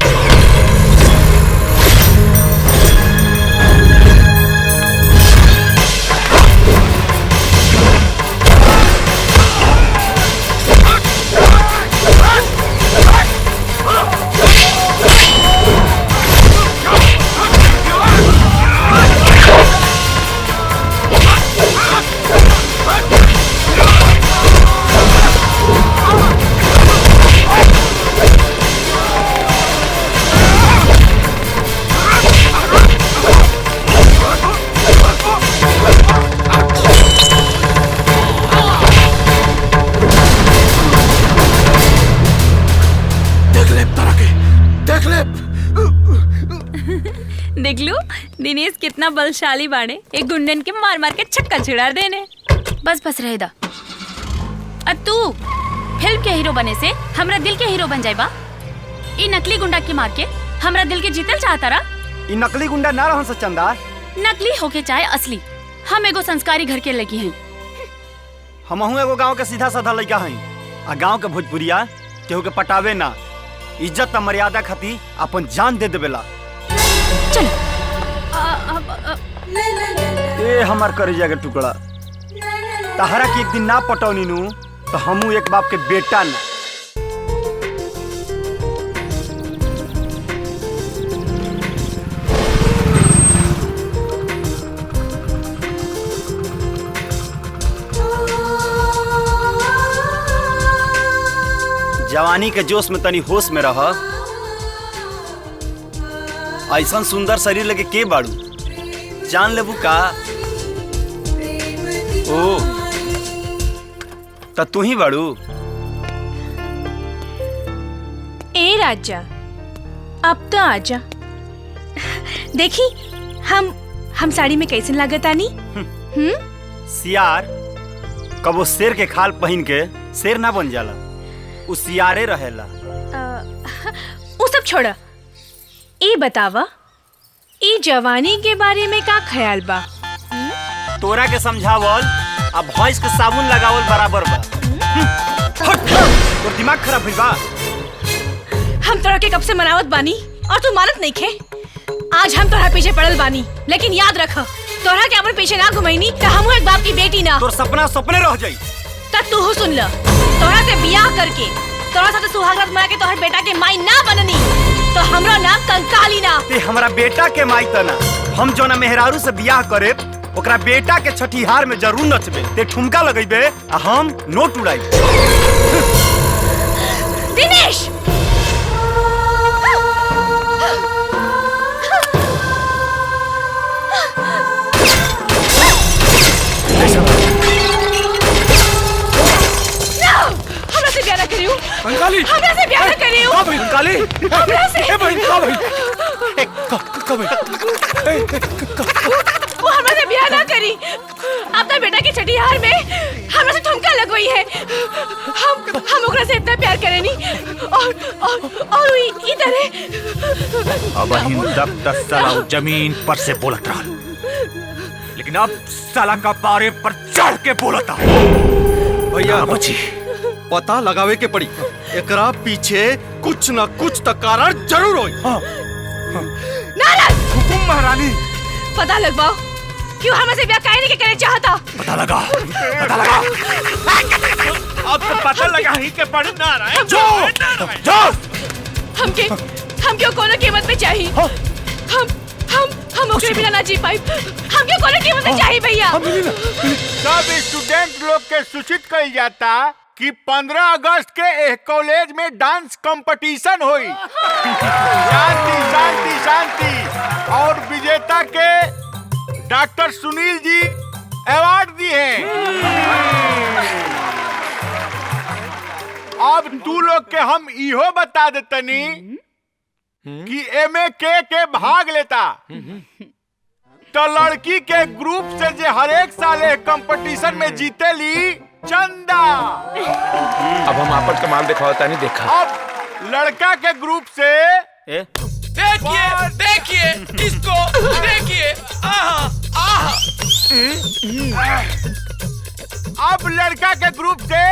S12: देख लो दिनेश कितना बलशाली बाड़े, एक गुंडन के मार मार के छक्का छिड़ा देने।
S6: बस बस रह दा। अब तू फिल्म के हीरो बने से हमरा दिल के हीरो बन जाइबा। ई नकली गुंडा के मार के हमरा दिल के जीतल चाहता रा।
S7: ई नकली गुंडा ना रहन से चंदा।
S6: नकली होके चाहे असली, हम एगो संस्कारी घर के लगी हैं।
S7: हमहू एगो गांव के सीधा साधा लड़का हई। आ गांव के भोजपुरिया केहू के पटावे ना, इज्जत और मर्यादा खातिर अपन जान दे देवेला।
S6: चल।
S7: ए हमार करेजा के टुकड़ा, तहरा के एक दिन ना पटौनी नु तो हमू एक बाप के बेटा ना। जवानी के जोश में तनी होश में रह। ऐसा सुंदर शरीर लगे के बाड़ू, जान लेबू का? ओ त तू ही बाड़ू।
S2: ए राजा, अब तो आजा। देखी हम साड़ी में कैसे लागत आनी?
S7: सियार कबो शेर के खाल पहन के शेर ना बन जाला, उ सियारे रहेला।
S2: वो सब छोड़, ए बतावा ई जवानी के बारे में का ख्याल बा?
S7: तोरा के समझावल अब भैंस के साबुन लगावल बराबर बा। तोर दिमाग खराब भइल बा।
S2: हम तोरा के कब से मनावत बानी और तू मानत नहीं खे। आज हम तोरा पीछे पड़ल बानी, लेकिन याद रख तोरा के अपन पीछे ना घुमैनी तो हमहू एक बाप की बेटी ना।
S7: तोर सपना सपने रह जाई।
S2: त तू हो सुन ल, तोरा से बियाह करके तोरा साथे सुहागरात मना के तोहर बेटा के माई ना बननी। तो हमरा नाम कंकाली ना।
S7: ते हमरा बेटा के माई तना हम जो ना मेहरारू से बियाह करे ओकरा बेटा के छठिहार में जरूर नचबे। ते ठुमका लगेबे आ हम नोट उड़ाई।
S2: दिनेश हमरा से ब्याह ना करियो।
S9: कंकाली
S2: हमरा से ब्याह ना करियो।
S9: कंकाली
S2: हमरा से
S9: ए बहन का भाई
S2: वो हमरा से ब्याह ना करी। अपना बेटा के छठिहार में हमरा से ठुमका लगवाई है। हम ओकरा से इतना प्यार करेनी और ई तरह
S13: अब हम तब 10 साल जमीन पर से बोलत रहा, लेकिन अब साला का पारे पर चढ़ के बोलता।
S5: भैया बची पता लगावे के पड़ी, एकरा पीछे कुछ न कुछ तो कारण जरूर होई।
S2: नाराज
S1: हुकुम महारानी।
S2: पता लगवाओ क्यों हमसे ब्याह काहे नहीं करना चाहता।
S13: पता लगा।
S1: अब तो पता लगा ही के पड़ नारायण।
S13: जो
S2: हम क्यों कोनो कीमत में चाहिए। हम ओकरे बिना ना जी पाई। हम क्यों कोनो कीमत में चाहिए भैया।
S13: सब स्टूडेंट लोग के सूचित कइल जाता कि 15 अगस्त के एक कॉलेज में डांस कंपटीशन हुई। शांति शांति शांति। और विजेता के डॉक्टर सुनील जी अवार्ड दिए। अब तू लोग के हम इहो बता देतनी कि एमे के भाग लेता। तो लड़की के ग्रुप से जे हर एक साल कंपटीशन में जीतेली चंदा।
S9: अब हम आपन कमाल दिखावता नहीं देखा।
S13: अब लड़का के ग्रुप से
S9: देखिए इसको देखिए।
S13: अब लड़का के ग्रुप से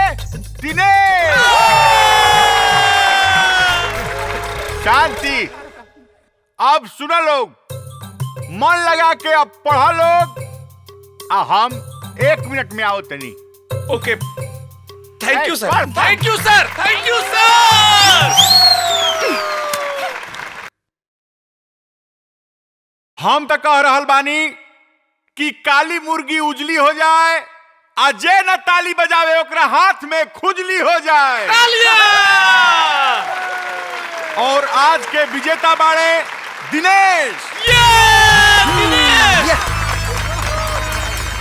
S13: दिनेश। शांति। अब सुनो लोग, मन लगा के अब पढ़ा लोग। हम 1 मिनट में आओ तनी।
S9: Okay thank you sir. Thank you sir. Thank you sir.
S13: हम तो कह रहल बानी कि काली मुर्गी उजली हो जाए आ जे न ताली बजावे ओकरा हाथ में खुजली हो जाए। और आज के विजेता बाड़े दिनेश।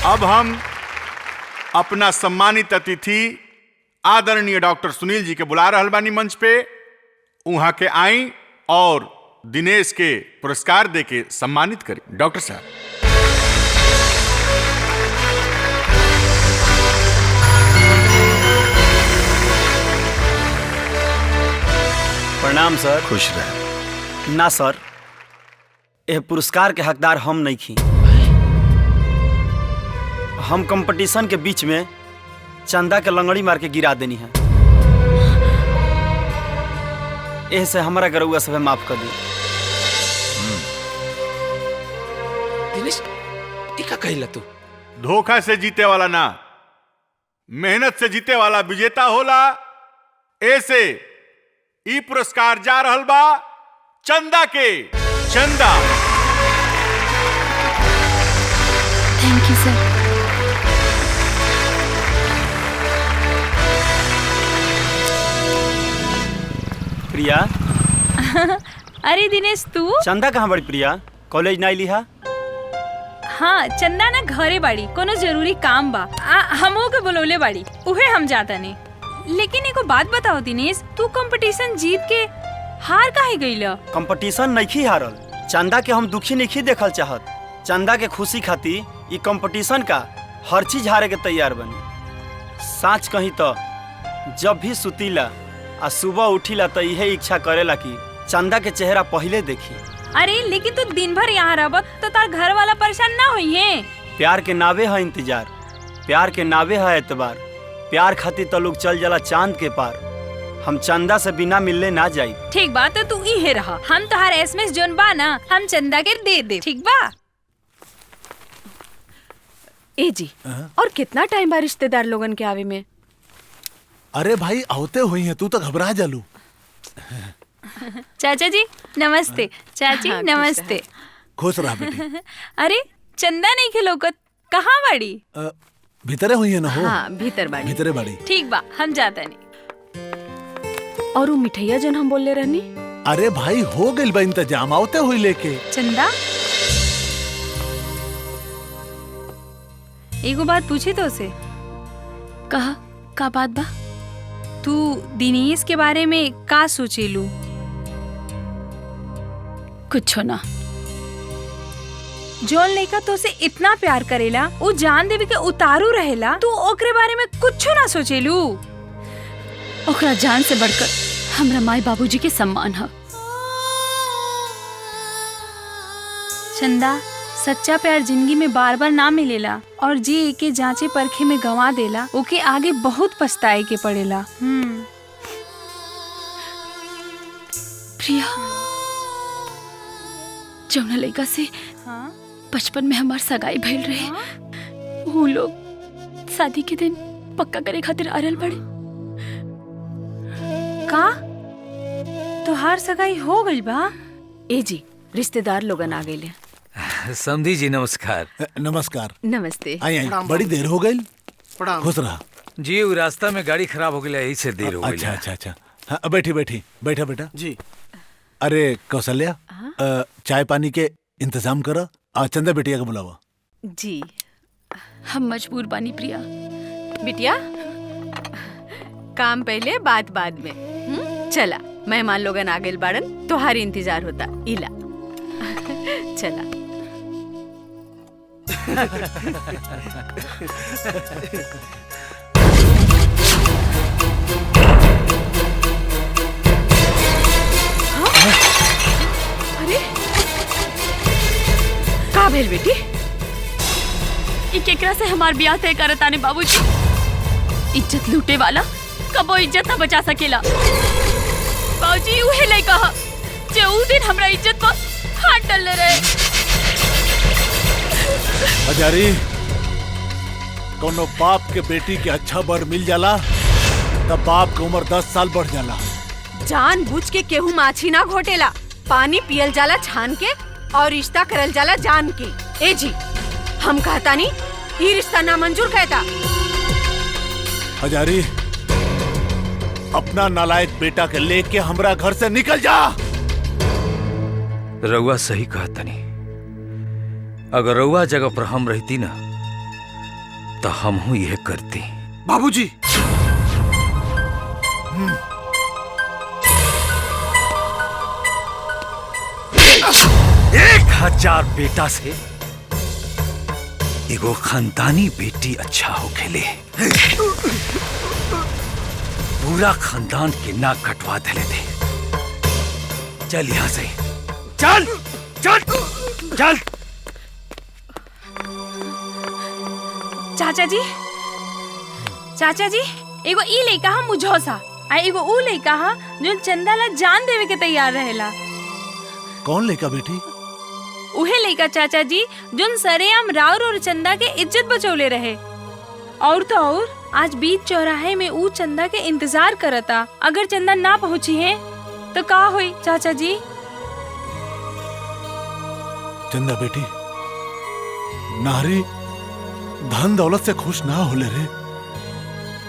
S13: अब हम अपना सम्मानित अतिथि आदरणीय डॉक्टर सुनील जी के बुला रहल बानी मंच पे। वहां के आई और दिनेश के पुरस्कार देके सम्मानित करी। डॉक्टर साहब।
S7: प्रणाम सर।
S5: खुश रहे।
S7: ना सर, यह पुरस्कार के हकदार हम नहीं खी। हम कंपटीशन के बीच में चंदा के लंगड़ी मार के गिरा देनी है। ऐसे हमारा गरुआ सब माफ कर दी।
S9: दिनेश इका कहिला तू।
S13: धोखा से जीते वाला ना, मेहनत से जीते वाला विजेता होला। ऐसे ई पुरस्कार जा रहल बा चंदा के। चंदा।
S6: थैंक यू सर।
S7: प्रिया।
S12: अरे दिनेश तू।
S7: चंदा कहाँ बड़ी प्रिया? कॉलेज ना लिहा?
S12: हाँ चंदा ना घरे बाड़ी, कोनो जरूरी काम बा। हमो के बुलौले बाड़ी, उहे हम जाता नहीं। लेकिन एको बात बताओ दिनेश, तू कंपटीशन जीत के हार काहे गइला?
S7: कंपटीशन नहीं हारल। चंदा के हम दुखी नहीं देखल चाहत। चंदा के खुशी खातिर ई कंपटीशन का हर चीज हारे के तैयार बनी। साच कही तो जब भी सुतीला आ सुबह उठीला तो यही इच्छा करेला कि चंदा के चेहरा पहले देखी।
S12: अरे लेकिन तू दिन भर यहाँ रह तो तार घर वाला परेशान ना हुई है।
S7: प्यार के नावे है इंतजार, प्यार के नावे है एतबार। प्यार खातिर तो लोग चल जाला चांद के पार। हम चंदा से बिना मिलने ना जाई।
S12: ठीक बात है, तू इहे रहा। हम तोहार एसएमएस जोन बा ना हम चंदा के दे दे। ठीक बा?
S10: ए जी और कितना टाइम बा रिश्तेदार लोगन के आवे में?
S4: अरे भाई आवते हुई हैं, तू तो घबरा जालू।
S12: चाचा जी नमस्ते। चाची
S4: हाँ,
S12: नमस्ते।
S4: खुश रहा बेटी।
S12: अरे चंदा नहीं खिलौकत, कहाँ बाड़ी?
S4: भीतरे हुई है ना हो?
S10: हाँ भीतर बाड़ी।
S4: भीतरे बाड़ी।
S12: ठीक बा, हम जाता नहीं।
S10: और वो मिठैया जन हम बोले रहनी?
S4: अरे भाई हो गइल बा इंतजाम, आवते हुई लेके।
S12: चंदा एगो बात पूछी तो उसे।
S6: कहा का बात बा?
S12: तू दिनेश के बारे में का सोचेलू?
S6: कुछ ना।
S12: जौन लड़का तो से इतना प्यार करेला, वो जान देवी के उतारू रहेला, तू ओकरे बारे में कुछ ना सोचेलू?
S6: ओकरा जान से बढ़कर हमरा माई बाबूजी के सम्मान है।
S12: चंदा सच्चा प्यार जिंदगी में बार बार ना मिलेला, और जे एके जांचे परखे में गंवा देला ओके आगे बहुत पछताए के पड़ेला।
S6: प्रिया, जौना लड़का से बचपन में हमार सगाई भइल रहे, वो लोग शादी के दिन पक्का करे खातिर आरल पड़े।
S12: का तोहार सगाई हो गई बा?
S10: ए जी रिश्तेदार लोगन आ गए।
S11: समधी जी नमस्कार।
S4: नमस्कार।
S10: नमस्ते।
S4: आई आई, बड़ी देर हो गई। खुश रहा
S11: जी। वो रास्ता में गाड़ी खराब हो गई, यही से देर हो गई।
S4: अच्छा अच्छा अच्छा। हाँ, बैठी बैठी बैठा बेटा
S5: जी।
S4: अरे कौशल्या, चाय पानी के इंतजाम करो। चंदा बेटिया को बुलावा।
S10: जी
S6: हम मजबूर बानी प्रिया।
S10: बिटिया काम पहले बात बाद में। चला मेहमान लोगन आ गए बाड़न, तोहार इंतजार होता। इला चला। अरे का भेल बेटी?
S6: ई केकरा से हमार ब्याह तय करत आने बाबूजी? इज्जत लूटे वाला कबो इज्जत ना बचा सकेला। बाबूजी उहे लइका ह जे उ दिन हमरा इज्जत पर हाथ डालले रहे।
S4: हजारी, कोनो बाप के बेटी के अच्छा बर मिल जाला तब बाप की उम्र 10 साल बढ़ जाला।
S10: जान बुझ के केहू माछी ना घोटेला, पानी पियल जाला छान के और रिश्ता करल जाला जान के। ए जी हम कहता नहीं, ये रिश्ता नामंजूर कहता।
S4: हजारी, अपना नालायक बेटा के लेके हमरा घर से निकल जा।
S11: रउआ सही कहतनी। अगर रउआ जगह पर हम रहती ना तो हम हूँ यह करती।
S14: बाबूजी,
S11: 1000 बेटा से एगो खानदानी बेटी अच्छा हो खेले। पूरा खानदान के नाक कटवा देले थे। चल यहाँ से, चल चल चल।
S12: चाचा जी, चाचा जी, एगो ई लइका हा मुझौसा, आ एगो ऊ लइका हा जो चंदा ला जान देवे के तैयार रहेला।
S4: कौन लड़का बेटी?
S12: उहे लइका चाचा जी जोन सरेआम राउर और चंदा के इज्जत बचौले रहे। और तो और आज बीच चौराहे में ऊ चंदा के इंतजार करता। अगर चंदा ना पहुंची है तो का होई चाचा जी?
S4: चंदा बेटी, नारी धन दौलत से खुश ना होले रे,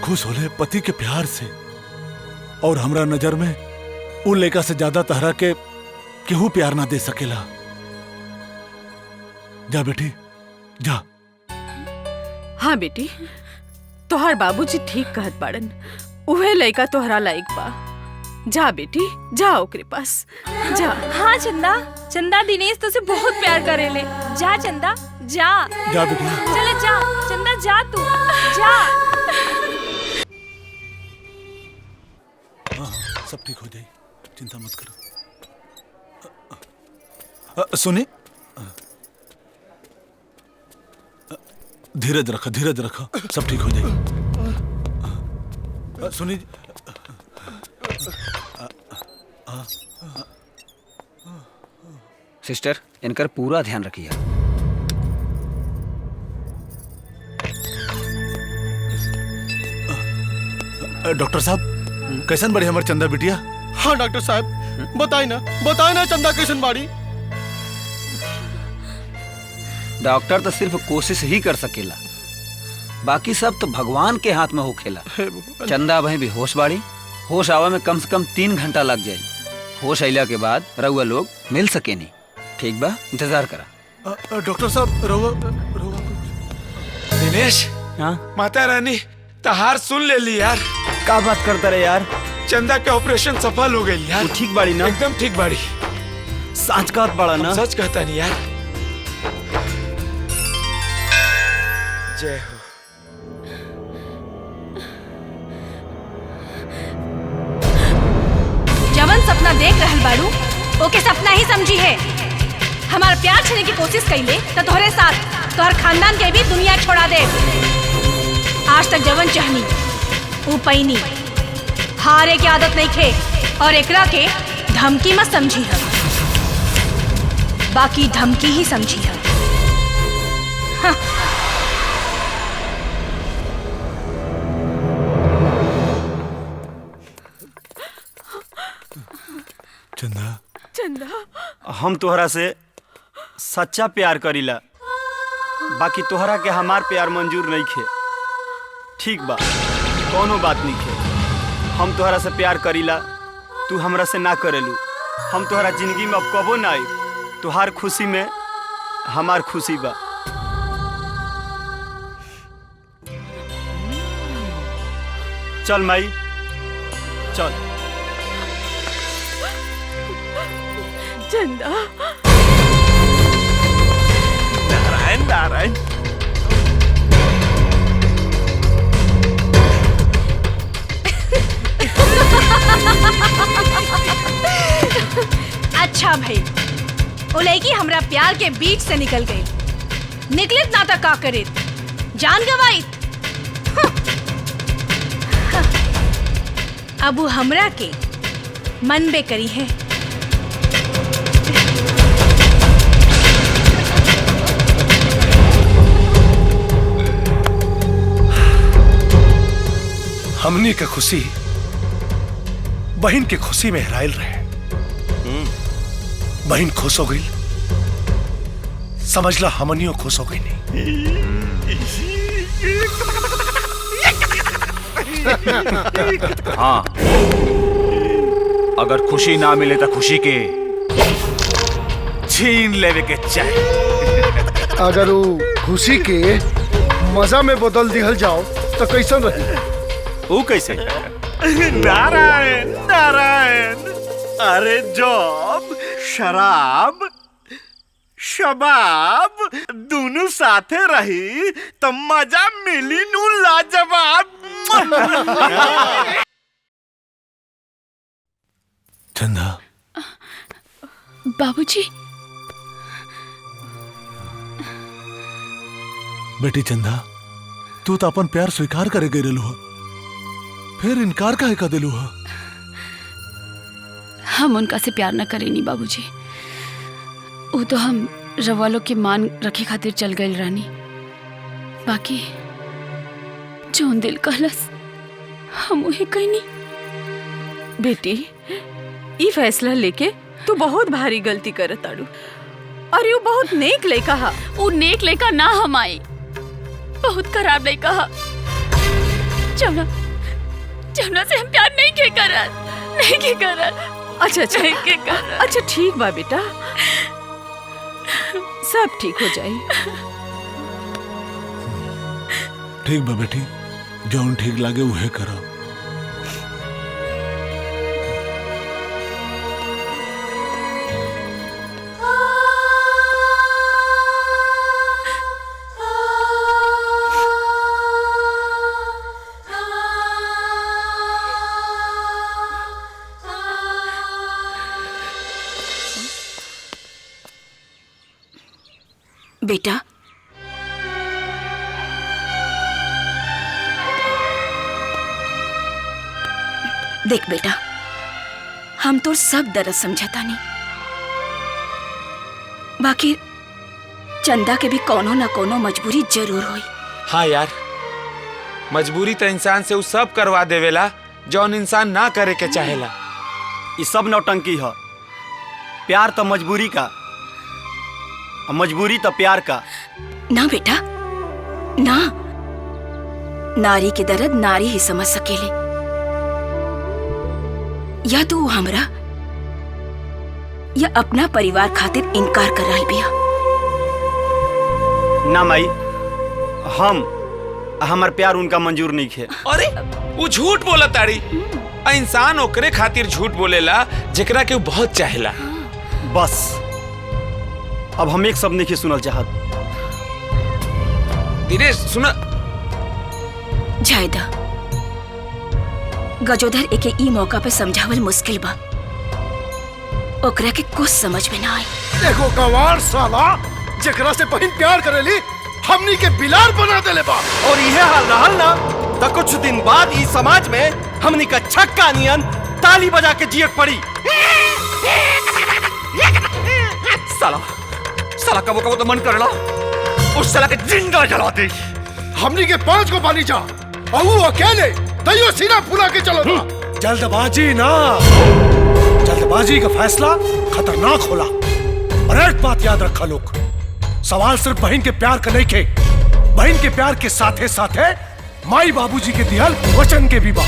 S4: खुश होले पति के प्यार से। और हमरा नजर में उ लड़का से ज्यादा तहरा के केहू प्यार ना दे सकेला। जा बेटी जा।
S10: हाँ बेटी, तोहार बाबूजी ठीक कहत बाड़न, उहे लइका तोहरा लायक बा। जा बेटी जा ओकरे पास जा।
S12: हाँ चंदा, चंदा दिनेश तो से बहुत प्यार करेले। जा चंदा जा।
S4: जा बेटी।
S12: चले जा चंदा, जा तू जा।
S4: सब ठीक हो जाए, चिंता मत करो। सुनी, धीरज रखो, धीरज रखो, सब ठीक हो जाएगी। सुनी,
S15: सिस्टर, इनकर पूरा ध्यान रखिए।
S4: डॉक्टर साहब, कैसन बड़ी हमार चंदा बिटिया?
S14: हाँ डॉक्टर साहब बताई ना चंदा कैसन बाड़ी।
S15: डॉक्टर तो सिर्फ कोशिश ही कर सकेला, बाकी सब तो भगवान के हाथ में होखेला। चंदा भाई भी होश बाड़ी, होश आवा में कम से कम 3 घंटा लग जाए। होश आइला के बाद रउआ लोग मिल सके नहीं। ठीक बा, इंतजार करा।
S4: डॉक्टर साहब रउआ
S9: दिनेश।
S15: हाँ
S9: माता रानी तहार सुन ले ली यार।
S15: का बात करता रहे यार?
S9: चंदा के ऑपरेशन सफल हो गई यार।
S15: ठीक बाड़ी ना?
S9: एकदम ठीक बाड़ी।
S15: सच कहत बड़ा ना?
S9: सच कहता नहीं यार। जय हो।
S2: जवन सपना देख रहल बाड़ू ओके सपना ही समझी है। हमारा प्यार छीने की कोशिश कइले तो तोहरे साथ तोहर खानदान के भी दुनिया छोड़ा दे। आज तक जवन चाहनी ऊ पैनी, हारे की आदत नहीं खे और एकरा के धमकी मत समझी है, बाकी धमकी ही समझी है। हाँ।
S7: चंदा हम तोहरा से सच्चा प्यार करीला, बाकी तोहरा के हमार प्यार मंजूर नहीं खे। ठीक बा, कोनो बात नहीं खे। हम तोहरा से प्यार करीला, तू हमरा से ना करेलू। हम तोहरा जिंदगी में अब कबो ना आई। तुहार खुशी में हमार खुशी बा। चल माई चल।
S10: चंदा।
S1: नारायण नारायण।
S2: अच्छा भाई, वो लड़की हमरा प्यार के बीच से निकल गई। निकलित ना तो का करे, जान गवाई। अब वो हमरा के मन बे करी है।
S3: हमनी के खुशी बहन के खुशी में हेराइल रहे। बहन खुश हो गई, समझ ला हमनियो खुश हो गई नहीं।
S11: हाँ, अगर खुशी ना मिले तो खुशी के छीन लेवे के चाहिए।
S14: अगर वो खुशी के मजा में बदल दिहल जाओ तो कैसन रही?
S7: वो कैसे?
S1: नारायण नारायण। अरे जब शराब शबाब दोनों साथे रही तो मजा मिली नू लाजवाब।
S3: चंदा।
S6: बाबूजी।
S4: बेटी चंदा, तू तो अपन प्यार स्वीकार करे गई रहलू, फिर इनकार काहे कर दिलू?
S6: हम उनका से प्यार न करेनी बाबूजी। वो तो हम रवालों के मान रखे खातिर चल गए रानी, बाकी जोन दिल कहलस हम वही कहनी।
S10: बेटी, ये फैसला लेके तू बहुत भारी गलती करत ताड़ू, और यू बहुत नेक लड़का हा।
S6: वो नेक लड़का ना हम आई, बहुत खराब लड़का हा। जमुना से हम प्यार नहीं के करत, नहीं के करत।
S10: अच्छा ठीक बा बेटा, सब ठीक हो जाए।
S4: ठीक बा बेटी, जौन ठीक लागे उहे करो।
S8: बेटा, देख बेटा, हम तो सब दर्द समझता नहीं, बाकी चंदा के भी कोनो ना कोनो मजबूरी जरूर होई।
S9: हाँ यार, मजबूरी तो इंसान से वो सब करवा देवेला जौन इंसान ना करे के चाहेला।
S7: ये सब नौटंकी है। प्यार तो मजबूरी का, मजबूरी तो प्यार का।
S8: ना बेटा ना, नारी के दर्द नारी ही समझ सकेले। या तो हमरा या अपना परिवार खातिर इनकार कर रही बिया।
S7: ना माई, हमार प्यार उनका मंजूर नहीं है।
S9: अरे वो झूठ बोला ताड़ी। इंसान ओकरे खातिर झूठ बोलेला जेकरा के वो बहुत चाहेला।
S7: बस अब हम एक शब्द नहीं सुनल चाहत।
S9: दिनेश सुना।
S8: जायदा गजोधर एके ई मौका पे समझावल मुश्किल बा। ओकरा के कुछ समझ में ना आई।
S14: देखो गवार साला जेकरा से बहन प्यार करेली हमनी के बिलार बना देले बा।
S5: और यह हाल रहल ना तो कुछ दिन बाद इस समाज में हमनी का छक्का नियन ताली बजा के जियक पड़ी। साला कबो कबो तो मन करेला उस साला के जिंदा जला दे।
S14: हमनी के 5 को बानी जा और वो अकेले तैयो सीना फुला के चलो था।
S3: जल्दबाजी ना, जल्दबाजी का फैसला खतरनाक होला। और एक बात याद रखा लोग, सवाल सिर्फ बहन के प्यार का नहीं के, बहन के प्यार के साथे साथे माई बाबूजी के दिहल वचन के भी बा।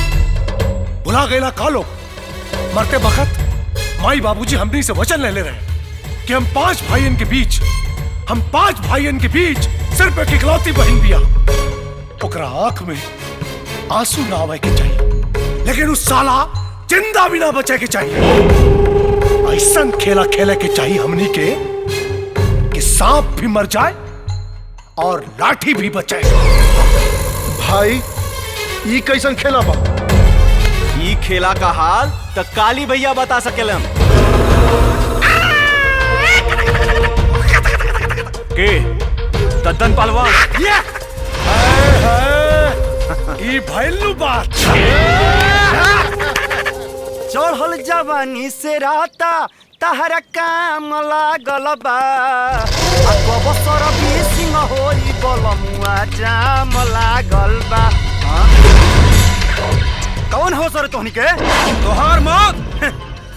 S3: भुला गएला का लोग, मरते वक्त माई बाबूजी हमनी से वचन ले रहे कि हम 5 भाइयों के बीच सिर्फ एक इकलौती बहन बिया। ओकरा आंख में आंसू ना आवे के चाहिए, लेकिन उस साला जिंदा भी ना बचे के चाहिए। ऐसा खेला खेले के चाहिए हमनी के कि सांप भी मर जाए और लाठी भी बचे।
S14: भाई ये कैसन खेला बा?
S5: ये खेला का हाल तो काली भैया बता सकेलन।
S1: के दद्दन पहलवान
S3: ई भइलू बात।
S7: चढ़ल जवानी से राता तहरा काम लागल बा। कब सर भी सिंह होई बलमुआ जाम लागल बा। कौन हो सर तोहनी के? तोहार मौत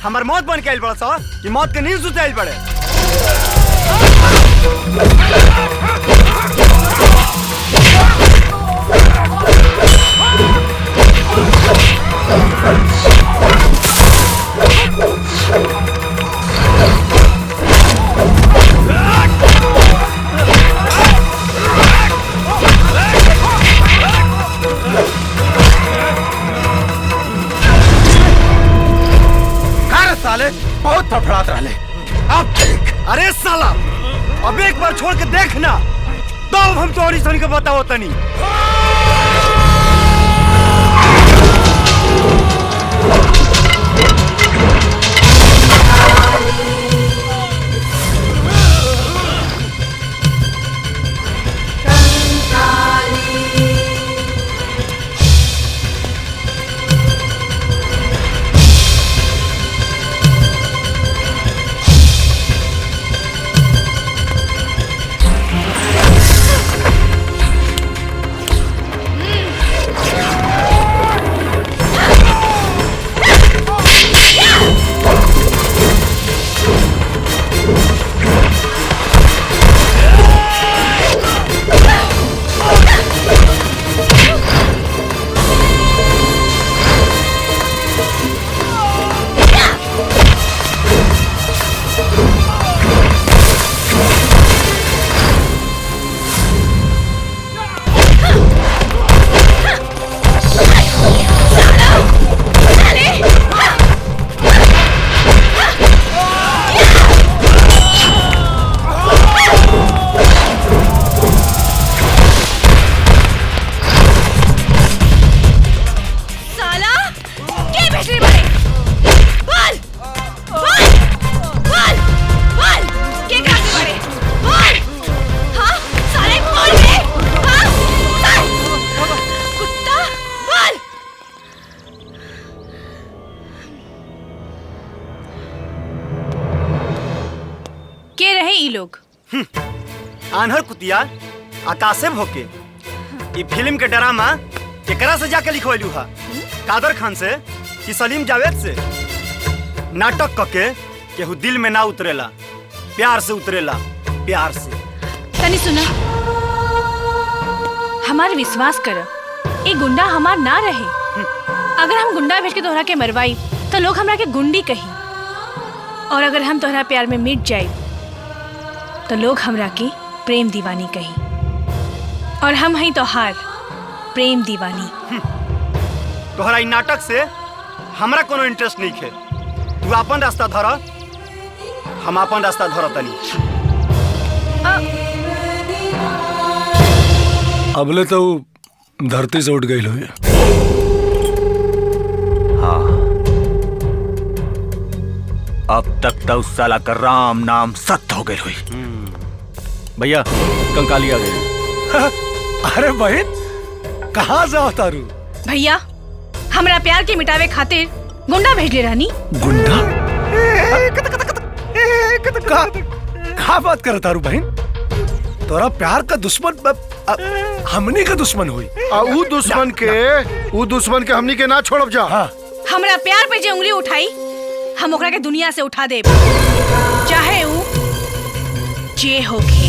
S7: हमार मौत बन के आइल बड़ा सर कि मौत के नींद सुते आइल बड़े।
S5: साले बहुत फफड़ात रहे। अब देख।
S7: अरे साला अब एक बार छोड़ के देखना तो हम तोहरी सन के बताओ तनी।
S2: लोग
S7: आन्हर कुतिया आकाशे भोके। ये फिल्म के ड्रामा एकरा से जाके लिखवैलू हा, कादर खान से कि सलीम जावेद से। नाटक कके केहू दिल में ना उतरेला, प्यार से उतरेला, प्यार से।
S2: तनी सुना, हमारे विश्वास कर, एक गुंडा हमार ना रहे। अगर हम गुंडा भेज के तोहरा के मरवाई तो लोग हमरा के गुंडी कही, और अगर हम तोहरा प्यार में मिट जाए तो लोग हमरा के प्रेम दीवानी कही, और हम हई तोहार प्रेम दीवानी।
S7: तोहरा इ नाटक से हमरा कोनो इंटरेस्ट नहीं है। तू अपन रास्ता धर, हम अपन रास्ता धर तनी।
S3: अबले तो धरती से उठ गई हुई।
S11: हाँ, अब तक तो उस साला का राम नाम सत्य हो गई हुई।
S5: भैया कंकाली आ गई।
S3: अरे बहन, कहाँ जाओ तारू?
S2: भैया, हमरा प्यार के मिटावे खातिर गुंडा भेज ले रहनी।
S3: गुंडा? कहा बात कर तारू बहन? तोरा प्यार का दुश्मन हमनी का दुश्मन हुई।
S14: ऊ दुश्मन के हमनी के ना छोड़ब जा।
S3: हाँ।
S2: हमरा प्यार पे जे उंगली उठाई, हम ओकरा के दुनिया से उठा देब, चाहे ऊ जे होखे।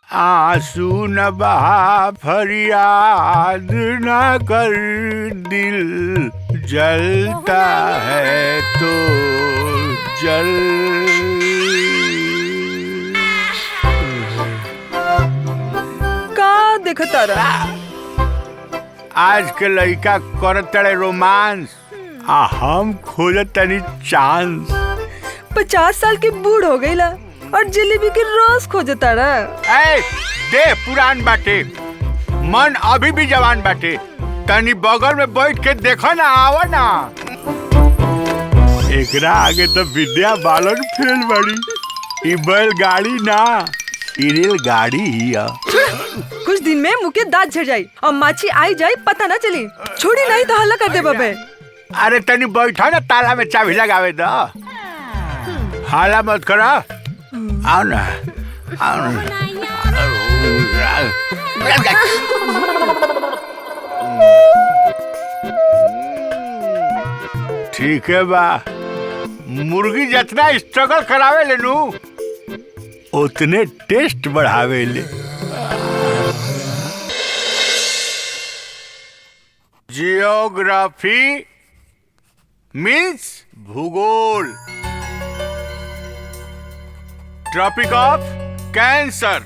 S13: आंसू न बहा, फरियाद न कर, दिल जलता है तो जल।
S10: का देखता रहा?
S13: आज के लड़का करत तड़े रोमांस, आ हम खोजत तनी चांस।
S10: 50 साल के बूढ़ हो गईला और जलेबी के रस खोजता रहा।
S13: ए, दे पुरान बाटे, मन अभी भी जवान बाटे। तनी बगल में बैठ के देखो ना, आवा ना। एकरा आगे तो विद्या बालन फेल बड़ी। ई बैलगाड़ी ना, ई रेलगाड़ी ही है।
S10: कुछ दिन में मुँह के दांत झड़ जाई और माछी आई जाए पता ना चली। छोड़ी नहीं तो हल्ला कर दे बबे।
S13: अरे तनी बैठा ना, ताला में चाबी लगावे दो। हाला मत करा, आओ ना, आओ ना। ठीक है बा, मुर्गी जितना स्ट्रगल करावे ले नू, उतने टेस्ट बढ़ावे ले। जियोग्राफी मीन्स भूगोल। Tropic of cancer.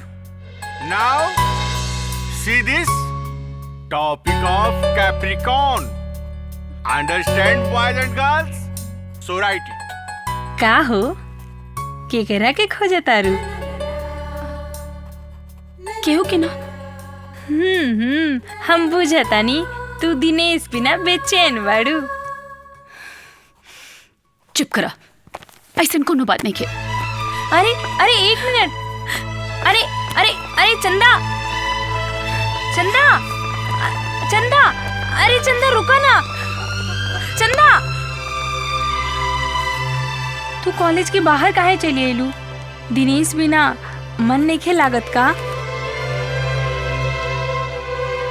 S13: Now see this topic of Capricorn. Understand boys and girls? So right.
S12: का हो, केकरा के खोजे तारू?
S6: केहू के ना।
S12: हम बुझतानी तू दिनेश बिना बेचैन बाड़ू।
S6: चुप करा, ऐसा कोनो बात नहीं के।
S12: अरे अरे एक मिनट, अरे अरे अरे चंदा, चंदा, चंदा, अरे चंदा रुका ना, चंदा। तू कॉलेज के बाहर काहे चली आइलू? दिनेश बिना मन नहीं लागत का?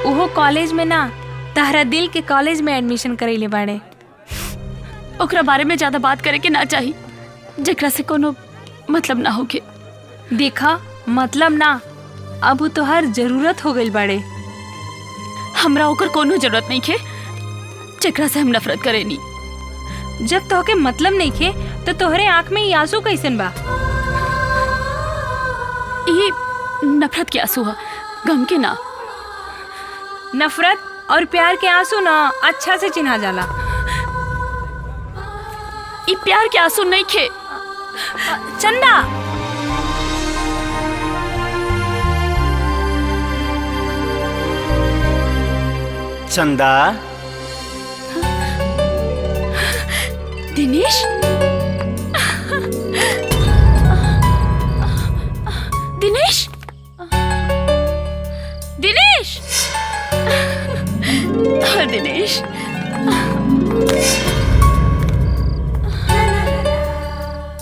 S12: ओहो कॉलेज में ना, तहरा दिल के कॉलेज में एडमिशन करैले बाड़े।
S6: ओकरा बारे में ज्यादा बात करे के ना चाही, जेकरा से कोनो मतलब ना होके।
S12: देखा, मतलब ना, अब वो तो हर जरूरत हो गई बाड़े।
S6: हमरा ओकर कोनो जरूरत नहीं खे, जेकरा से हम नफरत करेनी।
S12: जब तोहके मतलब नहीं खे तो तोहरे आंख में ये आंसू कैसन बा?
S6: ये नफरत के आंसू है, गम के ना।
S12: नफरत और प्यार के आंसू ना अच्छा से चिन्हा जाला।
S6: ये प्यार के आंसू नहीं खे।
S12: चंदा,
S7: चंदा।
S6: Dinesh, Dinesh, Dinesh, Dinesh,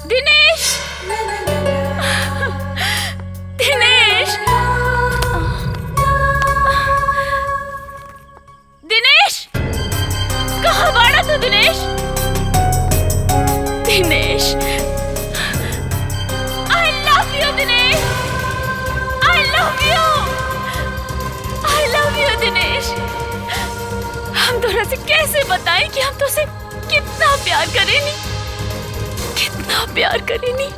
S6: Dinesh, Dinesh, Dinesh. Dinesh, I love you Dinesh, I love you, I love you Dinesh. हम तोरा से कैसे बताएं कि हम तुझसे कितना प्यार करेनी, कितना प्यार करेनी।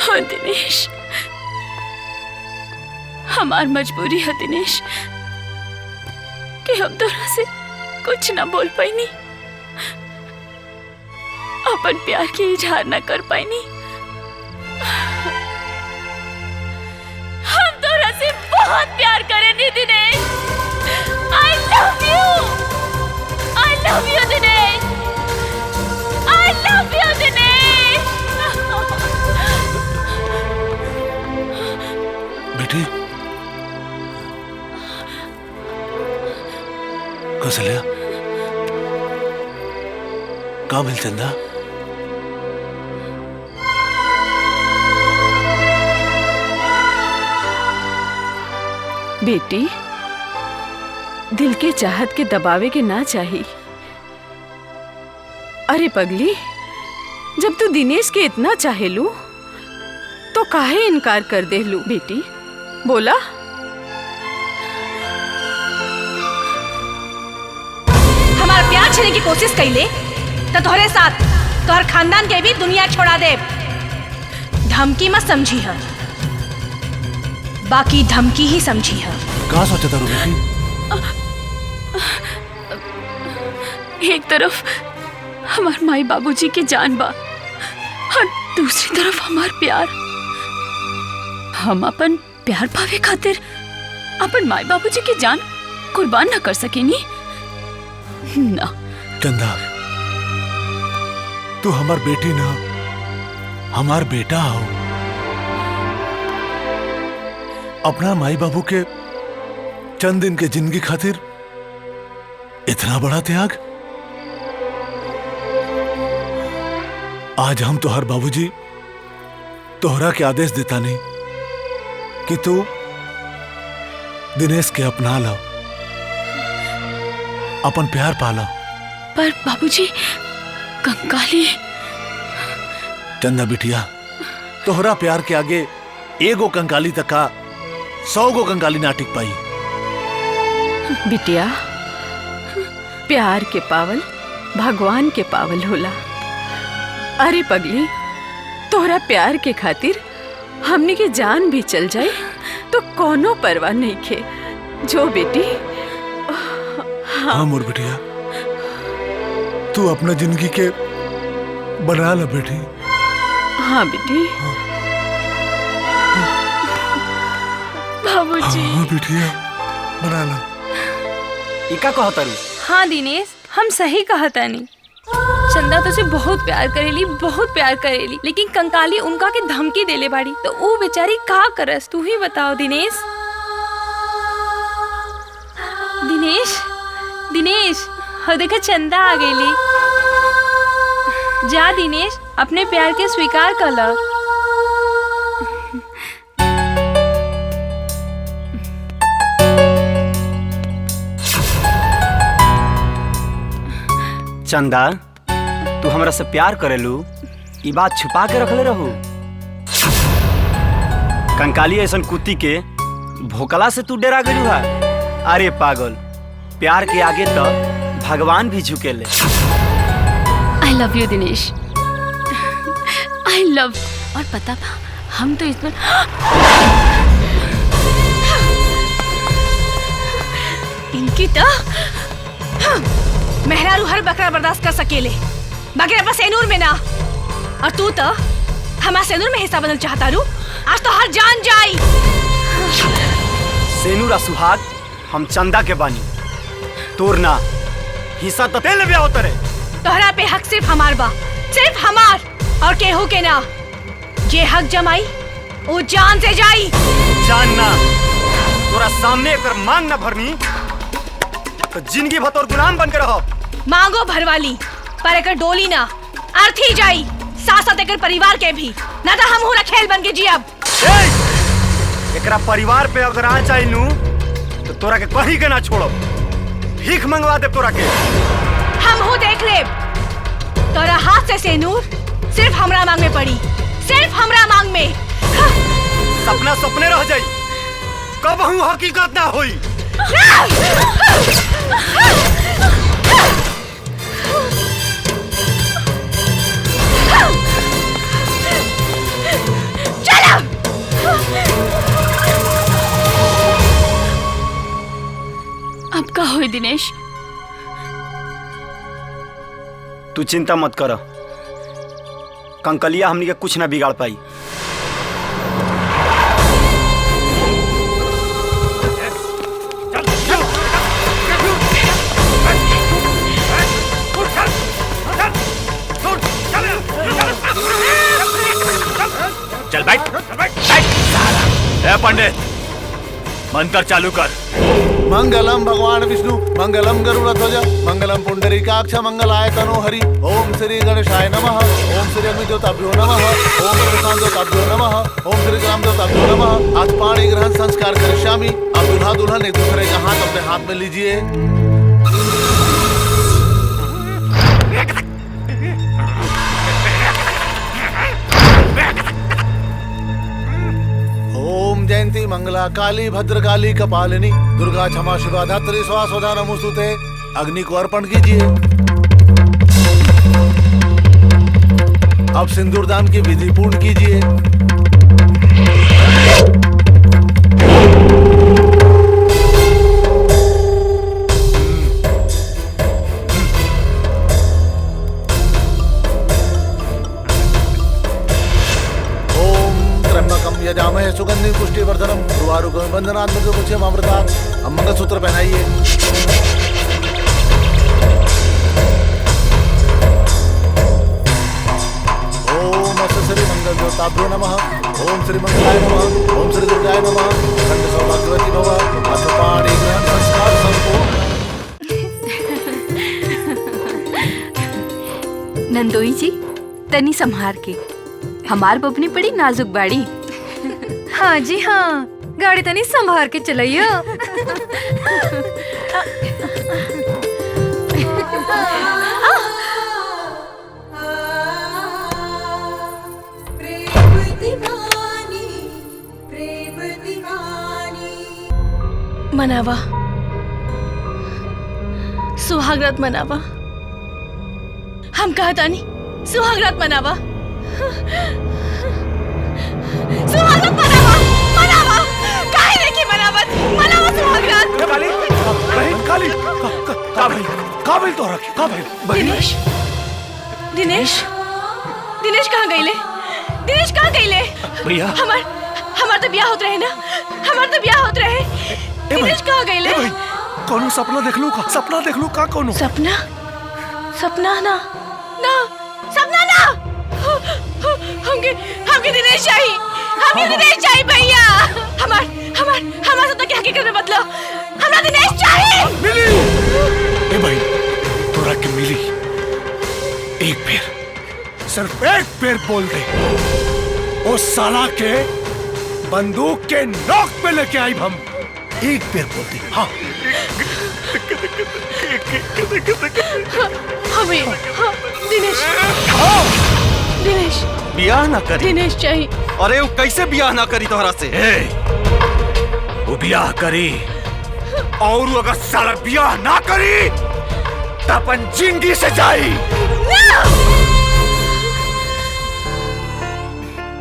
S6: हाँ दिनेश, हमार मजबूरी है दिनेश कि हम तोरा से कुछ ना बोल पाईनी, अपन प्यार के इजहार ना कर पाईनी। हम तोरा से बहुत प्यार करेनी Dinesh. I love you, I love you Dinesh, I love you Dinesh.
S4: बेटी कौशल्या, का भेल चंदा?
S10: बेटी, दिल के चाहत के दबावे के ना चाहिए। अरे पगली, जब तू दिनेश के इतना चाहेलू तो काहे इनकार कर देलू? बेटी बोला।
S2: हमारा प्यार छीने की कोशिश कैले तो तोहरे साथ तोहर खानदान के भी दुनिया छोड़ा दे। धमकी मत समझी है, बाकी धमकी ही समझी है।
S4: का सोचा था बेटी?
S6: एक तरफ हमार माई बाबूजी के जान बा और दूसरी तरफ हमार प्यार। हम अपन प्यार पावे खातिर अपन माई बाबूजी की जान कुर्बान न कर सकेनी ना।
S4: चंदा, तू हमार बेटी ना, हमार बेटा हो। अपना माई बाबू के चंद दिन के जिंदगी खातिर इतना बड़ा त्याग। आज हम तोहर बाबूजी तोहरा के आदेश देता नहीं कि तू दिनेश के अपना लो, अपन प्यार पाला।
S6: पर बाबूजी, कंकाली।
S4: चंदा बिटिया, तोहरा प्यार के आगे एगो कंकाली तक का 100 गो कंकाली ना टिक पाई।
S10: बिटिया, प्यार के पावल भगवान के पावल होला। अरे पगली, तोहरा प्यार के खातिर हमने के जान भी चल जाए तो कोनो परवाह नहीं खे। जो बेटी।
S4: हाँ मोर बिटिया, तू अपना जिंदगी के बना ला बेटी।
S10: हाँ बेटी।
S6: बाबूजी।
S4: हाँ बिटिया, बना ला।
S7: इका कहता रू?
S12: हाँ दिनेश, हम सही कहता नहीं। चंदा तुझे बहुत प्यार करेली, बहुत प्यार करेली, लेकिन कंकाली उनका के धमकी देले बाड़ी तो वो बेचारी का करस? तू ही बताओ दिनेश। दिनेश, दिनेश, हाँ देखा चंदा आ गईली। जा दिनेश, अपने प्यार के स्वीकार कर ला।
S7: चंदा, तू हमरा से प्यार करेलू, ई बात छुपा के रखले रहू। कंकाली ऐसन कुत्ती के भोकला से तू डरा गलू है? अरे पागल, प्यार के आगे तो भगवान भी झुकेले।
S6: I love you Dinesh, I love। और पता था हम तो इस पर
S2: इनकी तो मेहरारू हर बकरा बर्दाश्त कर सकेले, बकरा बस सेनूर में ना। और तू तो हमारा सेनूर में हिस्सा बनल चाहता रू। आज तो हर जान जाई।
S7: सेनूर आ सुहाग हम चंदा के बानी, तोर ना। हिस्सा तो तेल में होता रे।
S2: तोहरा पे हक सिर्फ हमार बा, सिर्फ हमार, और केहू के ना। जे हक जमाई वो जान से जाई।
S7: जान ना, तोरा सामने एक मांग ना भरनी तो जिंदगी भर तोर गुलाम बन के रहो।
S2: मांगो भरवाली, पर एक डोली ना अर्थी जाई। साथ साथ एक परिवार के भी ना तो हम हुरा खेल बन के जी। अब
S7: एकरा परिवार पे अगर आ जाई नू तो तोरा के कहीं के ना छोड़ो। भीख मंगवा दे तोरा के।
S2: हम हो देख ले के सेनूर सिर्फ हमरा मांग में पड़ी, सिर्फ हमरा मांग में।
S7: सपना सपने रह जाई, कब हूँ हकीकत ना हुई।
S6: अब का होई दिनेश?
S7: तू चिंता मत कर, कंकलिया हमनी के कुछ ना बिगाड़ पाई।
S13: चल बैठ, ए पंडित, मंत्र चालू कर।
S4: मंगलम भगवान विष्णु, मंगलम गरुड़ध्वज, मंगलम पुंडरीकाक्ष, मंगलाय तनो हरि। ओम श्री गणेशाय नमः, ओम श्री अग्निदेवताभ्यो नमः, ओम श्री शांतदेवताभ्यो नमः, ओम श्री ग्रामदेवताभ्यो नमः। आज पाणी ग्रहण संस्कार करिष्यामि। अब दूल्हा दुल्हन एक दूसरे का हाथ अपने हाथ में लीजिए। ओम जयंती मंगला काली भद्रकाली कपालिनी दुर्गा क्षमा शिवा धात्री स्वास्वधा नमोस्तुते। अग्नि को अर्पण कीजिए। अब सिंदूर दान की विधि पूर्ण कीजिए। यजामहे सुगंधि पुष्टिवर्धनम उर्वारुकम बंधनात् मृत्युमुच्यते अमृतात्। अब मंगलसूत्र पहनाइए। ओम श्री मंगल देवताभ्यो नमः, ओम श्री मंगलाय नमः, ओम श्री दुर्गाय नमः। खंड सौभाग्यवती भव। अथ पाणी ग्रहण संस्कार संपूर्ण।
S10: नंदोई जी तनी संभार के, हमार बबनी बड़ी नाजुक बाड़ी।
S12: हाँ जी हाँ, गाड़ी तनी संभार के चलाइयो।
S2: मनावा, सुहागरात मनावा। हम कहता नहीं, सुहागरात मनावा, सुहागरात मनावा, मनावा। काहे नहीं की मनावत, मनावा सुहागरात।
S3: काली, बहन काली, काबिल तो रखी, काबिल।
S2: दिनेश, दिनेश, दिनेश कहाँ गईले? दिनेश कहाँ गईले?
S3: भैया,
S2: हमार तो ब्याह होत रहे ना, हमार तो ब्याह होत रहे। दिनेश कहाँ गईले?
S3: कोनो सपना देख लू का? सपना देख लू का? कोनो
S2: सपना? सपना ना, ना, सपना ना। हमके दिनेश चाहिए, हमके दिनेश चाहिए भैया। हमार सपना की हकीकत में बदलो। हमरा दिनेश चाहिए।
S3: मिली। ए भाई, तोरा के मिली। एक पेर, सिर्फ एक पेर बोल दे, ओ साला के बंदूक के नोक पे लेके आई हम। एक पेर बोल दे। हाँ।
S2: हमें, हाँ, दिनेश, दिनेश,
S7: बियाह ना करी।
S2: दिनेश चाहिए।
S7: अरे वो कैसे बियाह ना करी तोहरा से?
S13: वो बियाह करी, और वो अगर साला बियाह ना करी तो अपन जिंदगी से जाई।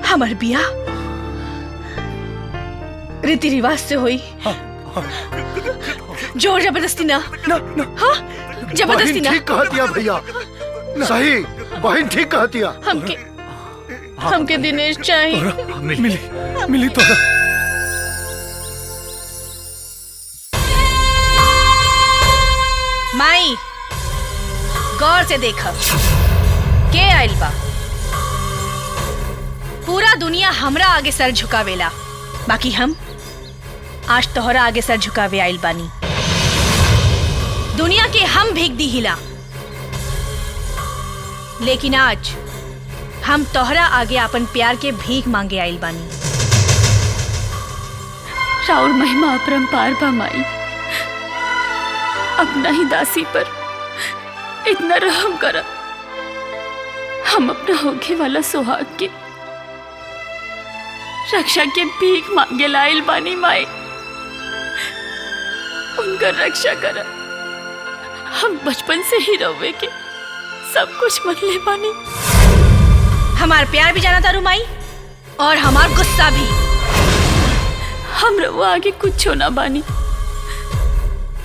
S2: हमार बियाह रीति रिवाज से हुई, जोर जबरदस्ती ना। हाँ, जबरदस्ती ना।
S14: ठीक कह दिया भैया, सही, बहन ठीक कह दिया।
S2: हमके दिनेश चाहिए।
S3: मिली तो
S2: माई, गौर से देखा के आइल बा। पूरा दुनिया हमरा आगे सर झुकावेला, बाकी हम आज तोहरा आगे सर झुकावे आइल बानी। दुनिया के हम भीख दी हिला, लेकिन आज हम तोहरा आगे अपन प्यार के भीख मांगे आइल बानी।
S6: राउर महिमा अपरंपार बा माई। अपना ही दासी पर इतना रहम कर। हम अपना होके वाला सुहाग के रक्षा के भीख मांगे लाइल बानी माई। उनका रक्षा कर। हम बचपन से ही रवे के सब कुछ मन ले बानी।
S2: हमार प्यार भी जाना था रुमाई और हमार गुस्सा भी।
S6: हम रवा आगे कुछ ना बानी,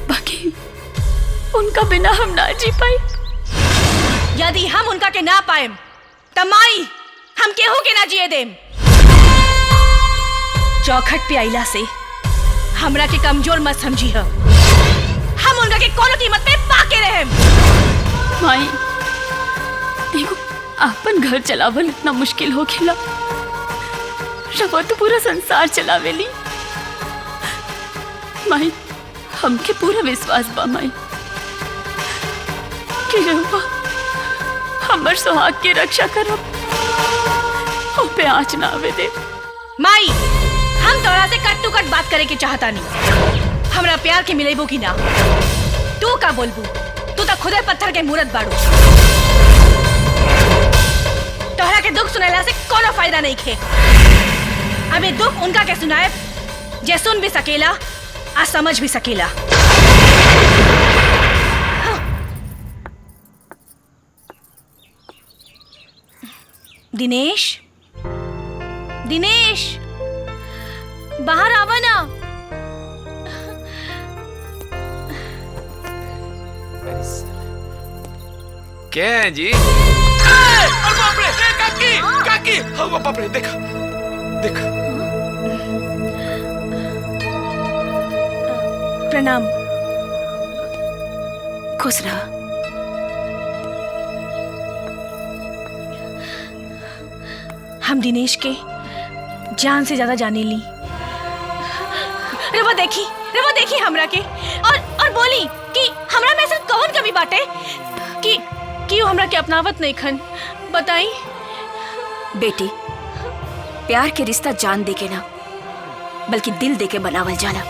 S6: बाकी उनका बिना हम ना जी पाए।
S2: यदि हम उनका के ना पाएम तब माई हम केहू के ना जिए देम। चौखट पे आइला से हमरा के कमजोर मत समझी है। हम उनका के कोनो कीमत पे पाके रहेम।
S6: माई देखो आपन घर चलावल इतना मुश्किल हो खेला, रवा तो पूरा संसार चलावेली। माई हमके पूरा विश्वास बा माई कि रवा हमर सुहाग की रक्षा करब और पे आँच ना आवे दे।
S2: माई हम तोरा से कट टू कट बात करे के चाहता नहीं। हमरा प्यार के मिलेबो की ना तू का बोलबू? तू तो खुदे पत्थर के मूरत बाड़ू। तोहरा के दुख सुनाला से कोनो फायदा नहीं खे। अबे दुख उनका के सुनाए जे सुन भी सकेला आ समझ भी सकेला। दिनेश, दिनेश बाहर आवा ना।
S9: क्या है जी? अरे बाप रे, काकी काकी, हाँ बाप रे, देखा देखा।
S2: प्रणाम।
S8: खुश रहा।
S2: हम दिनेश के जान से ज्यादा जाने ली। रवा देखी हमरा के और बोली कि हमरा में से कौन कभी बाटे कि वो हमरा के अपनावत नहीं खन। बताई
S8: बेटी, प्यार के रिश्ता जान दे के ना बल्कि दिल दे के बनावल जाला,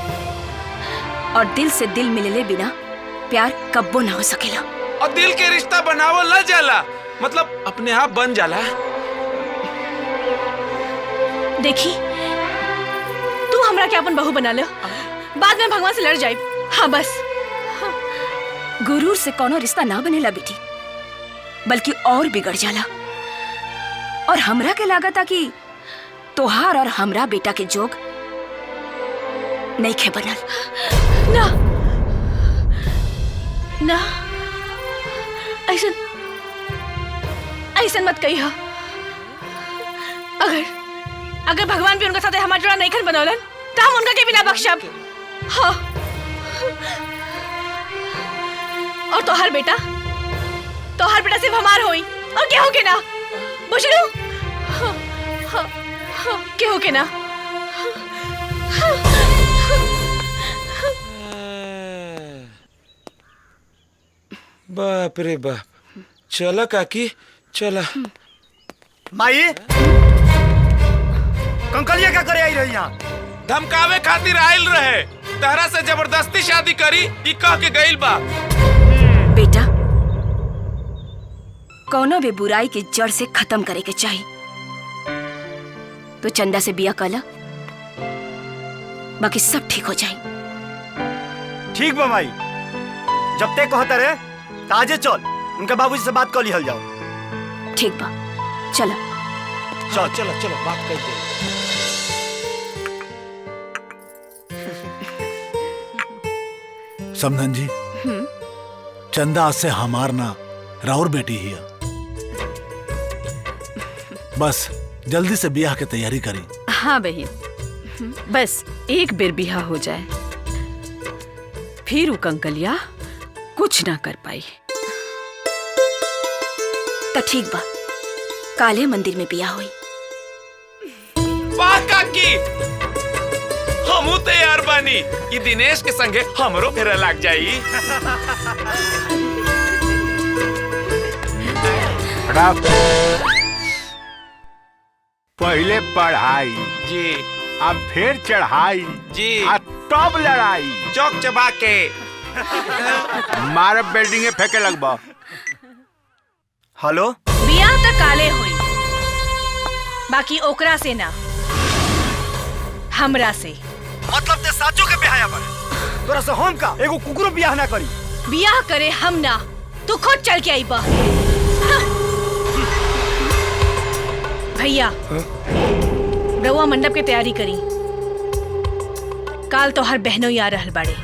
S8: और दिल से दिल मिलले बिना प्यार कब्बो ना हो सकेला।
S9: और दिल के रिश्ता बनावल ना जाला, मतलब अपने आप बन जाला।
S2: देखी तू हमरा के अपन बहू बना ले, बाद में भगवान से लड़ जाए। हाँ बस।
S8: गुरूर से कोनो रिश्ता ना बनेला बेटी, बल्कि और बिगड़ जाला। और हमरा के लागत आ कि तोहार और हमरा बेटा के जोग नहीं खे बनल।
S2: ना ना ऐसा मत कही। अगर भगवान भी उनका साथ हमारा जोड़ा नहीं खन बनौलन तो हम उनका के बिना बख्शब। हाँ। और तोहार बेटा सिर्फ हमार होई और केहू के ना। बुझलू? हाँ, हाँ, हाँ, केहू के ना।
S9: बाप रे बाप। चला काकी चला।
S7: माई कंकलिया क्या करे आई रही यहाँ?
S9: धमकावे खातिर आयल रहे। तहरा से जबरदस्ती शादी करी ई कह के गइल बा।
S8: बेटा, कोनो भी बुराई की जड़ से खत्म करे के चाहिए। तो चंदा से बिया कला, बाकी सब ठीक हो जाए।
S7: ठीक बा माई, जब तक कहता रहे ताजे चल उनके बाबूजी से बात कर लिहल जाओ।
S8: ठीक बा, चला
S9: चलो चलो चलो बात कर दे।
S4: समधन जी, चंदा से हमार ना राउर बेटी ही है। बस जल्दी से ब्याह की तैयारी करी।
S10: हाँ बहन, बस एक बेर बिहा हो जाए, फिर वो कंकलिया कुछ ना कर पाई।
S8: तो ठीक बा, काले मंदिर में बिया हुई।
S9: वाह काकी, हमू तैयार बानी। ये दिनेश के संगे हमरो फेरा लग जाई।
S13: पहले पढ़ाई
S9: जी,
S13: अब फिर चढ़ाई
S9: जी,
S13: तब लड़ाई।
S9: चौक चबा के
S13: मारे बिल्डिंगे फेंके लगभग।
S7: हेलो।
S2: बियाह त काले हुई, बाकी ओकरा से ना, हमरा से।
S7: मतलब ते साचो के ब्याह पर तोरा से हम का एगो कुकुरो ब्याह ना करी।
S2: बियाह करे हम ना, तू खुद चल के आई बा। भैया रउआ मंडप के तैयारी करी, काल तो हर बहनों आ रहल बाड़े।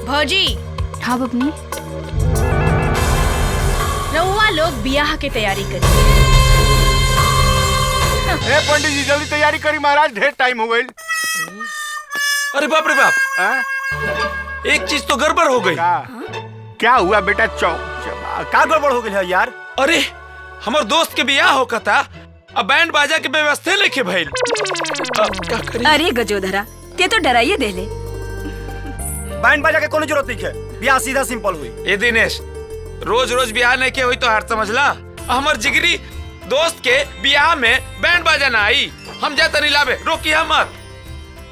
S2: भौजी।
S6: हाँ बबनी।
S2: रउआ लोग बियाह के तैयारी करी।
S13: ए पंडित जी जल्दी तैयारी करी महाराज, ढेर टाइम हो गई।
S9: अरे बाप रे बाप, एक चीज तो गड़बड़ हो गई।
S13: क्या हुआ बेटा?
S7: का गड़बड़ हो गई है यार?
S9: अरे हमार दोस्त के बियाह होका था, अब बैंड बाजा के व्यवस्था लेके भइल।
S8: अरे गजोधरा, ते तो डराइए देले।
S7: बैंड बाजा के कोनो जरूरत नहीं है, बियाह सीधा सिंपल हुई।
S9: ए दिनेश, रोज रोज बियाह नहीं के हुई तो हर समझला। हमर जिगरी दोस्त के बियाह में बैंड बाजा ना आई, हम जाता नहीं लावे, रोकी हम मत।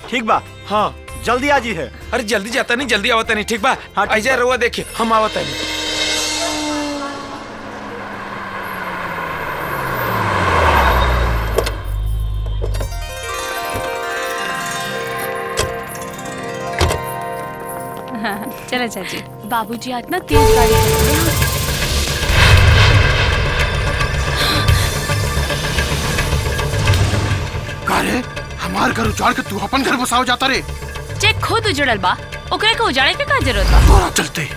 S7: ठीक बा।
S9: हाँ
S7: जल्दी आजी है।
S9: अरे जल्दी जाता नहीं, जल्दी आवता नहीं। ठीक बा। हाँ ऐसा रहुआ देखिए, हम आवता नहीं।
S12: हाँ, चलो चाची।
S6: बाबूजी आज ना तेज गाड़ी चला रहे हैं।
S14: का रे, हमार घर उजाड़ के तू अपन घर बसाओ जाता रे?
S6: जे खुद उजड़ल बा, ओकरे के उजाड़े के का जरूरत बा?
S14: तोरा चलते,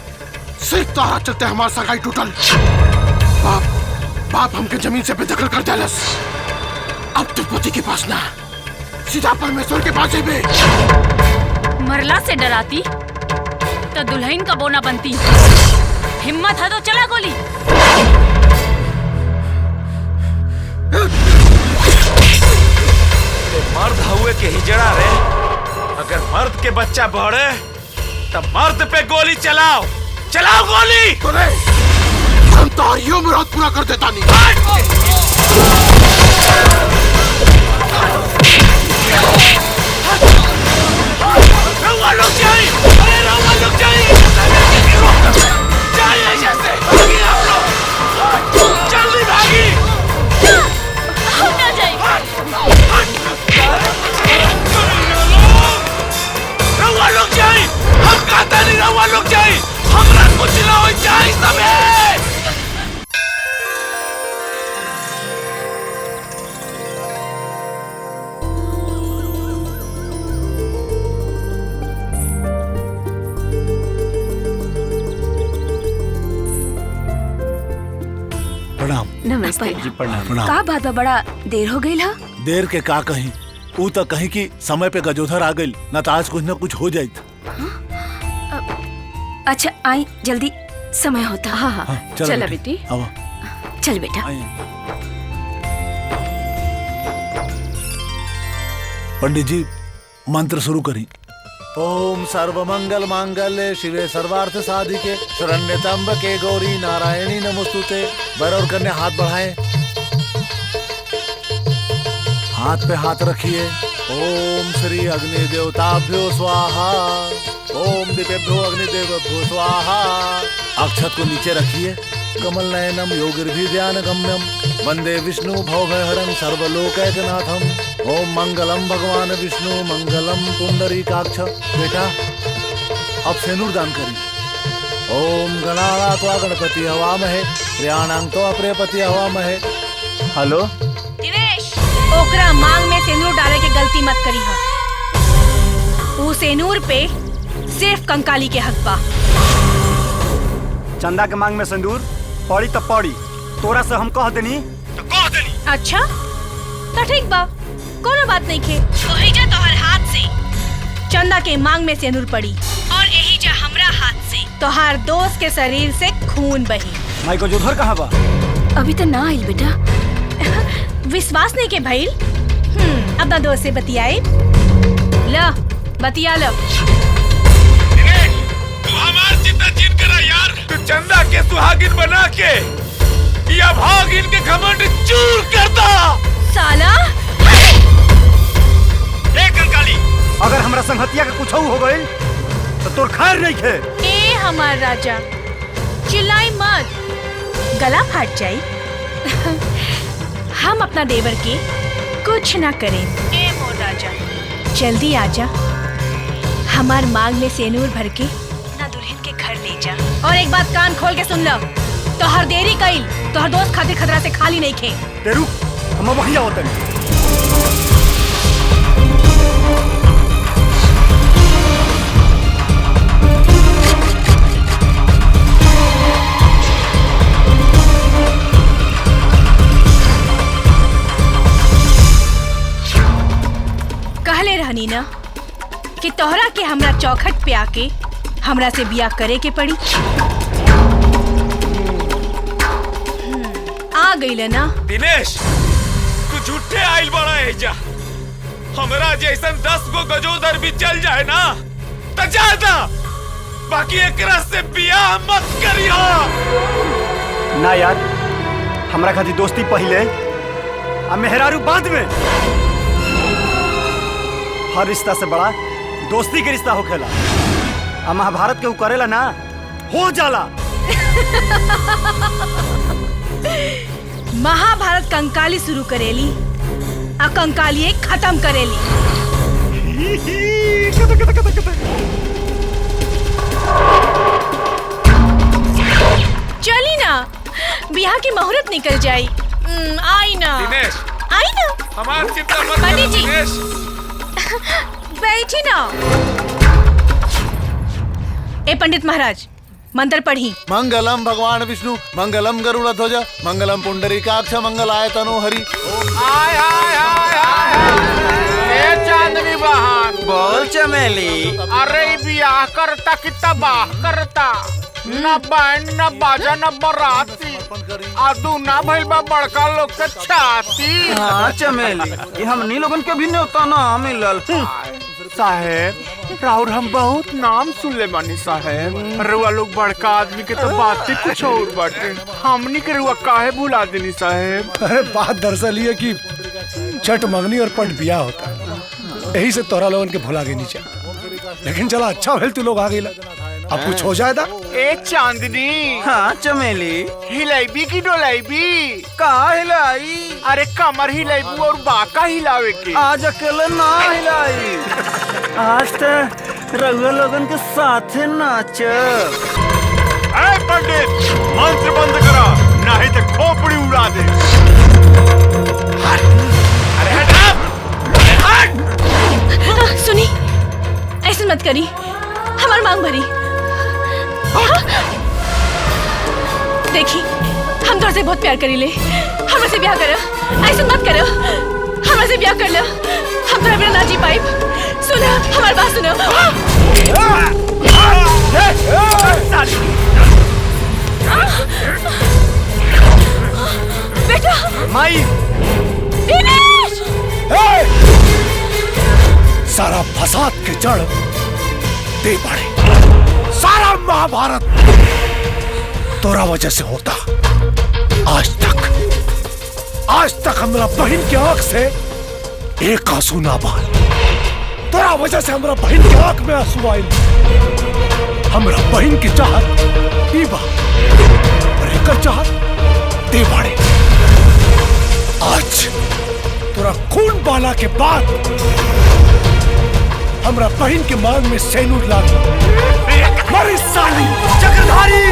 S14: सिर्फ तोरा चलते हमार सगाई टूटल। बाप हमके जमीन से बेदखल कर देलस। अब तू पति के पास ना, सीधा परमेश्वर के पास जेबे।
S6: मरला से डराती तो दुल्हन का बोना बनती। हिम्मत है तो चला गोली।
S9: मर्द हुए के हिजड़ा रे, अगर मर्द के बच्चा बढ़े तब मर्द पे गोली चलाओ, चलाओ गोली।
S14: हम तारियों में रात पूरा कर देता नहीं।
S9: रउआ लोग जाइए, अरे रउआ लोग जाइए, जाइए जैसे भागी आप लोग, जल्दी भागी।
S6: हम ना जाए।
S9: रउआ लोग जाइए, हम कहता नहीं रउआ लोग जाइए, हमरा कुछ ना हो जाए सबे।
S3: प्रणाम।
S10: नमस्ते
S3: जी प्रणाम।
S8: का बात बा, बड़ा देर हो गई हा?
S3: देर के का कहीं, ऊ तो कहीं कि समय पे गजोधर आ गई, न तो आज कुछ न कुछ हो जाइत।
S8: अच्छा आई, जल्दी समय होता।
S10: हाँ हाँ, चला बेटी।
S8: चल बेटा।
S3: पंडित जी मंत्र शुरू करी। ओम सर्वमंगल मांगल्ये शिवे सर्वार्थ साधिके शरण्य त्र्यंबके गौरी नारायणी नमोस्तुते। बर और कन्या हाथ बढ़ाएं, हाथ पे हाथ रखिए। ओम श्री अग्नि देवताभ्यो स्वाहा, ओम दिव्यभ्यो अग्निदेवभ्यो स्वाहा। अक्षत को नीचे रखिए। कमल नयनम योगिर्भिध्यान गम्यम वंदे विष्णु भवभयहरं सर्वलोकैकनाथम। ओम मंगलम भगवान विष्णु मंगलम पुंडरीकाक्ष। बेटा अब सेनुर दान करी। ओम गणानात्वा गणपति हवामहे प्रियाणां तो अप्रियपति हवामहे। हेलो
S2: दिनेश, ओकरा मांग में सेनूर डाले के गलती मत करी हा। वो सेनूर पे सिर्फ कंकाली के हक बा।
S7: चंदा के मांग में सिंदूर पड़ी तो पड़ी, तोरा से हम कह देनी तो कह देनी।
S2: अच्छा तो ठीक बा, कोनो बात नहीं खे। ओहिजा तोहर हाथ से चंदा के मांग में सेनूर पड़ी और एहिजा हमरा हाथ से तोहर दोस्त के शरीर से खून बही।
S7: माई को जोधर कहाँ बा?
S8: अभी तो ना आइल बेटा।
S2: विश्वास नहीं के भइल? अपना दोस्त से बतियाए। लो बतिया लो।
S9: तू हमार जितना जिन करा यार, तू चंदा के सुहागिन बना के या भागिन के घमंड चूर करता
S2: साला।
S7: ए कंकाली, अगर हमरा संगतिया के कुछ हो गई तो तोर खैर नहीं खे।
S2: ए हमार राजा चिल्लाई मत, गला फाट जाई। हम अपना देवर के कुछ ना करें। ए मोर राजा, जल्दी आजा, हमार मांग में सेनूर भर के ना दुल्हन के घर ले जा। और एक बात कान खोल के सुन लो, तो हर देरी कईल तो हर दोस्त खातिर खतरा से खाली नहीं खे।
S7: तेरू हम वही आवत है।
S2: कहले रहनी ना कि तोहरा के हमरा चौखट पे आके हमरा से बियाह करे के पड़ी। आ गई ना
S9: दिनेश, तू झूठे आइल बड़ा एजा। हमरा जैसन 10 गो गजोदर भी चल जाए ना तो ज्यादा, बाकी एकरा से बियाह मत करियो।
S7: ना यार, हमरा खातिर दोस्ती पहले आ मेहरारू बाद में। हर रिश्ता से बड़ा दोस्ती के रिश्ता होखेला। आ महाभारत के उ करेला ना हो जाला।
S2: महाभारत कंकाली शुरू करेली आ कंकाली खत्म करेली। चली ना, बियाह की मुहूर्त निकल जाई। आई ना
S9: दिनेश,
S2: आई ना,
S9: हमार चिंता मत
S2: पंडित
S9: करो
S2: जी।
S9: दिनेश।
S2: बैठी ना। ए पंडित महाराज, मंत्र पढ़ी।
S4: मंगलम भगवान विष्णु, मंगलम गरुड़ ध्वज, मंगलम पुंडरीकाक्ष, मंगलाय तनो हरि।
S13: आय आय आय आय। ए चांदनी बहन,
S5: बोल चमेली।
S13: अरे बियाह करता कि तबाह करता, न बैंड न बाजा न बराती, आदू ना भइल बा बड़का लोग के छाती।
S5: हाँ चमेली, ये हमनी लोगन के भी न्योता ना मिलल।
S13: साहेब राउर हम बहुत नाम सुन ले बानी साहेब। रुआ लोग बड़का आदमी के तो बात ही कुछ और बाटे, हमनी के रुआ काहे भुला देनी साहेब।
S3: अरे बात दरअसल ये कि छठ मंगनी और पट बिया होता है, यही से तोरा लोगन के भुला गई नीचे। लेकिन चला अच्छा भेल तू लोग आ गईला, अब कुछ हो जाएगा।
S13: ए चांदनी।
S5: हाँ चमेली।
S13: हिलाईबी की डोलाईबी?
S5: का हिलाई?
S13: अरे कमर हिलाईबू और बाका हिलावे के।
S5: आज अकेले ना हिलाई, आज तो रघुआ लोगन के साथे नाच।
S13: ए पंडित, मंत्र बंद करा, नहीं तो खोपड़ी उड़ा दे। अरे हट।
S2: सुनी, ऐसे मत करी, हमारी मांग भरी। देखी, हम तोर से बहुत प्यार करी ले, हमरा से ब्याह करो। ऐसे मत करो, हमरा से ब्याह कर लो, हम तोरा बिना ना जी पाइब। सुनो, हमारी बात सुनो। बेटा
S7: माई।
S2: दिनेश!
S3: सारा फसाद के जड़ दे पड़े, सारा महाभारत तोरा वजह से होता। आज तक हमरा बहन के आंख से एक आंसू ना बहल। तोरा वजह से हमरा बहन के आंख में आंसू आइल। हमरा बहन की चाहत ई बा और एकर चाहत दे बाड़े। आज तोरा खून बाला के बाद हमरा बहन के मांग में सेनूर लागी। मरी साली चक्रधारी!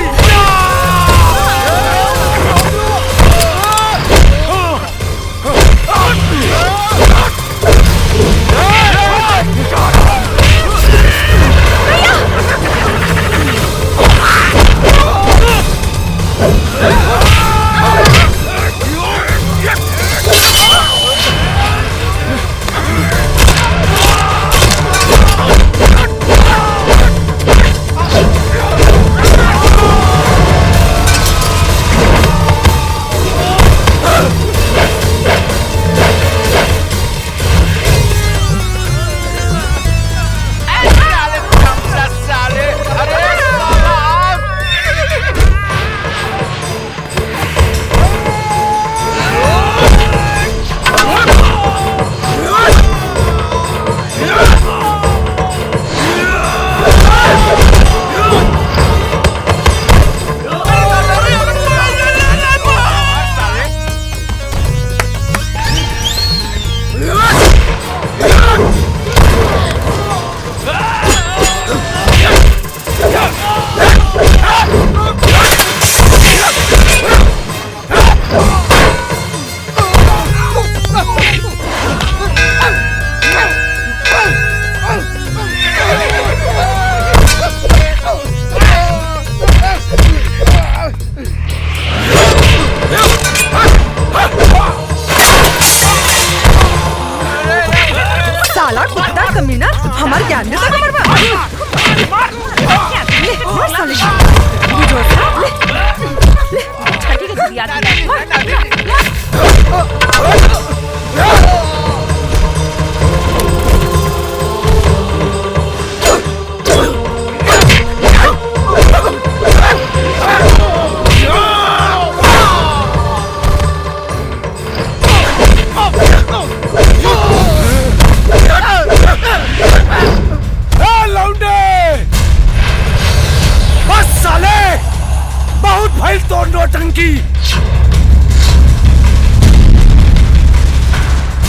S3: की।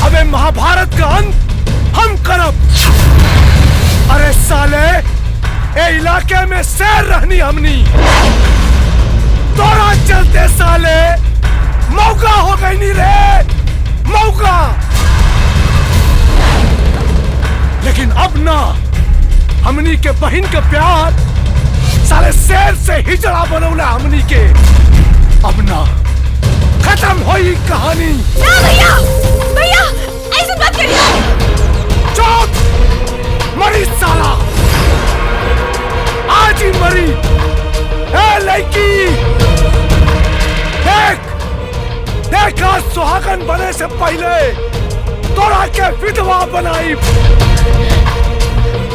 S3: अबे महाभारत का अंत हम करब। अरे साले ए इलाके में शेर रहनी हमनी, तोरा चलते साले मौका हो गई नहीं रे, मौका। लेकिन अब ना, हमनी के बहन के प्यार साले शेर से हिजड़ा बनौला हमनी के। अब ना खत्म होई कहानी।
S2: ना भैया, भैया ऐसे मत करिए।
S3: चुप, मरी साला, आज ही मरी। ए लड़की, देख देख, आज सुहागन बने से पहले तोरा के विधवा बनाई,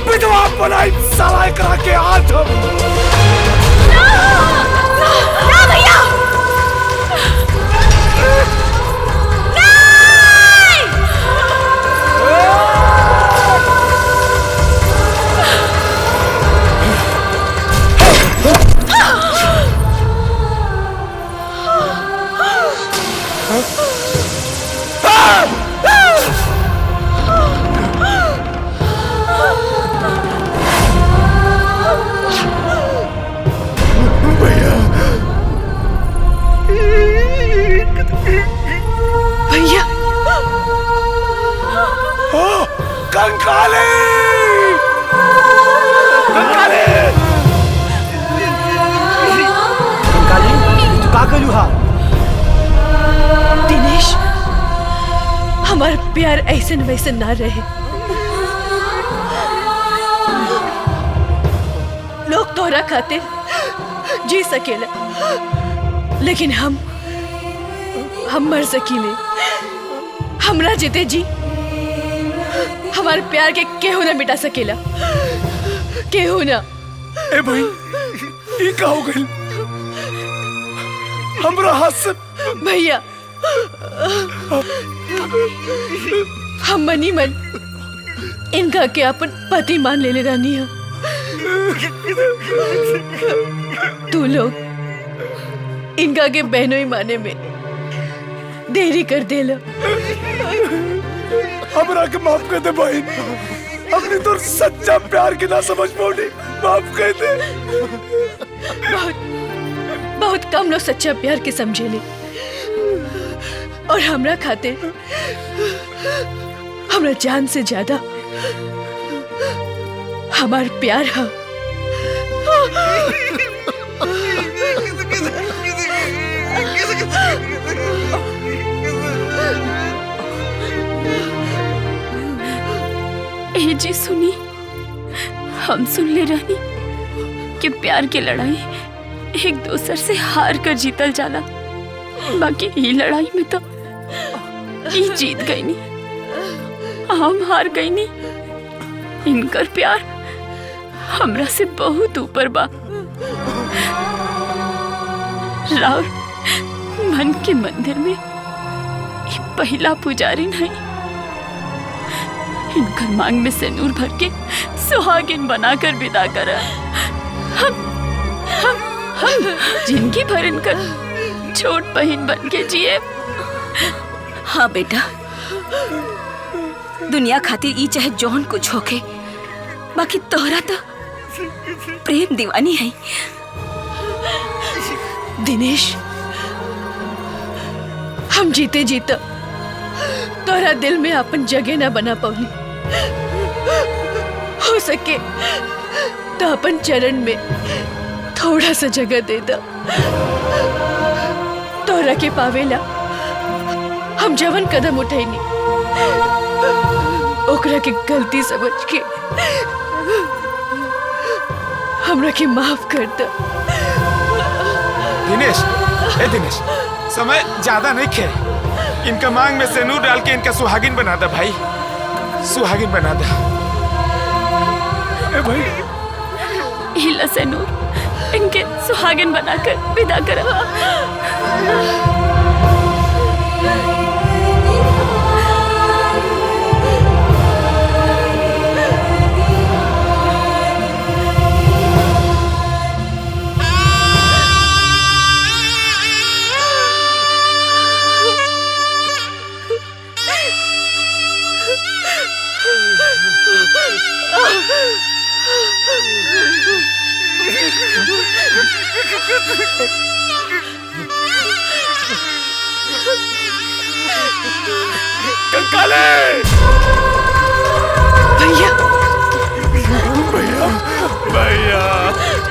S3: विधवा बनाई साला एकरा के आज हम।
S2: ना भैया, भैया,
S3: कंकाली, कंकाली,
S7: कंकाली, तू का कलू हा?
S10: दिनेश, हमार प्यार ऐसन वैसन ना रहे। लोग तोरा खातिर जी सकेला, लेकिन हम मर सकीले। हमरा जीते जी हमारे प्यार के केहू ना मिटा सकेला, केहू ना।
S3: ए भाई, ये का हो गई? हमरा हाथ से
S10: भैया, हम मनी मन इनका के अपन पति मान ले रानी है। तू लोग इनका के बहनों ही माने में देरी कर देला।
S3: हमरा के माफ कर दे भाई, अपनी तो सच्चा प्यार की ना समझ पाऊंगी, माफ कर दे।
S10: बहुत कम लोग सच्चा प्यार के समझेले, और हमरा खातिर हमरा जान से ज्यादा हमार प्यार है।
S6: ए जी सुनी, हम सुन ले रहनी कि प्यार की लड़ाई एक दूसर से हार कर जीतल जाला, बाकी ये लड़ाई में तो ये जीत गई नहीं, हम हार गई नहीं। इनकर प्यार हमरा से बहुत ऊपर बा। राव मन के मंदिर में ये पहला पुजारी नहीं, इनकर मांग में सिंदूर भर के सुहागिन बनाकर विदा करा। हम जिंदगी भर इनकर छोट बहन बन के जिए।
S8: हाँ बेटा, दुनिया खातिर ई चाहे जौन कुछ होके, बाकी तोहरा तो प्रेम दीवानी है।
S10: दिनेश, हम जीते जीता तोरा दिल में अपन जगह ना बना पाऊली। हो सके तो अपन चरण में थोड़ा सा जगह दे दा। तोरा के पावेला हम जवन कदम उठैनी, ओकरा के गलती समझ के हमरा के माफ कर दा।
S9: दिनेश, ए दिनेश, समय ज्यादा नहीं खे। इनका मांग में सिंदूर डाल के इनका सुहागिन बना दे भाई, सुहागिन बना दे।
S3: ए भाई,
S6: हिला सिंदूर इनके सुहागिन बनाकर विदा करा।
S4: भैया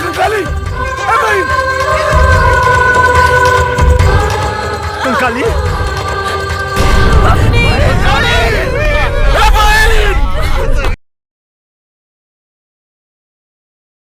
S4: कंकाली ए भाई
S1: कंकाली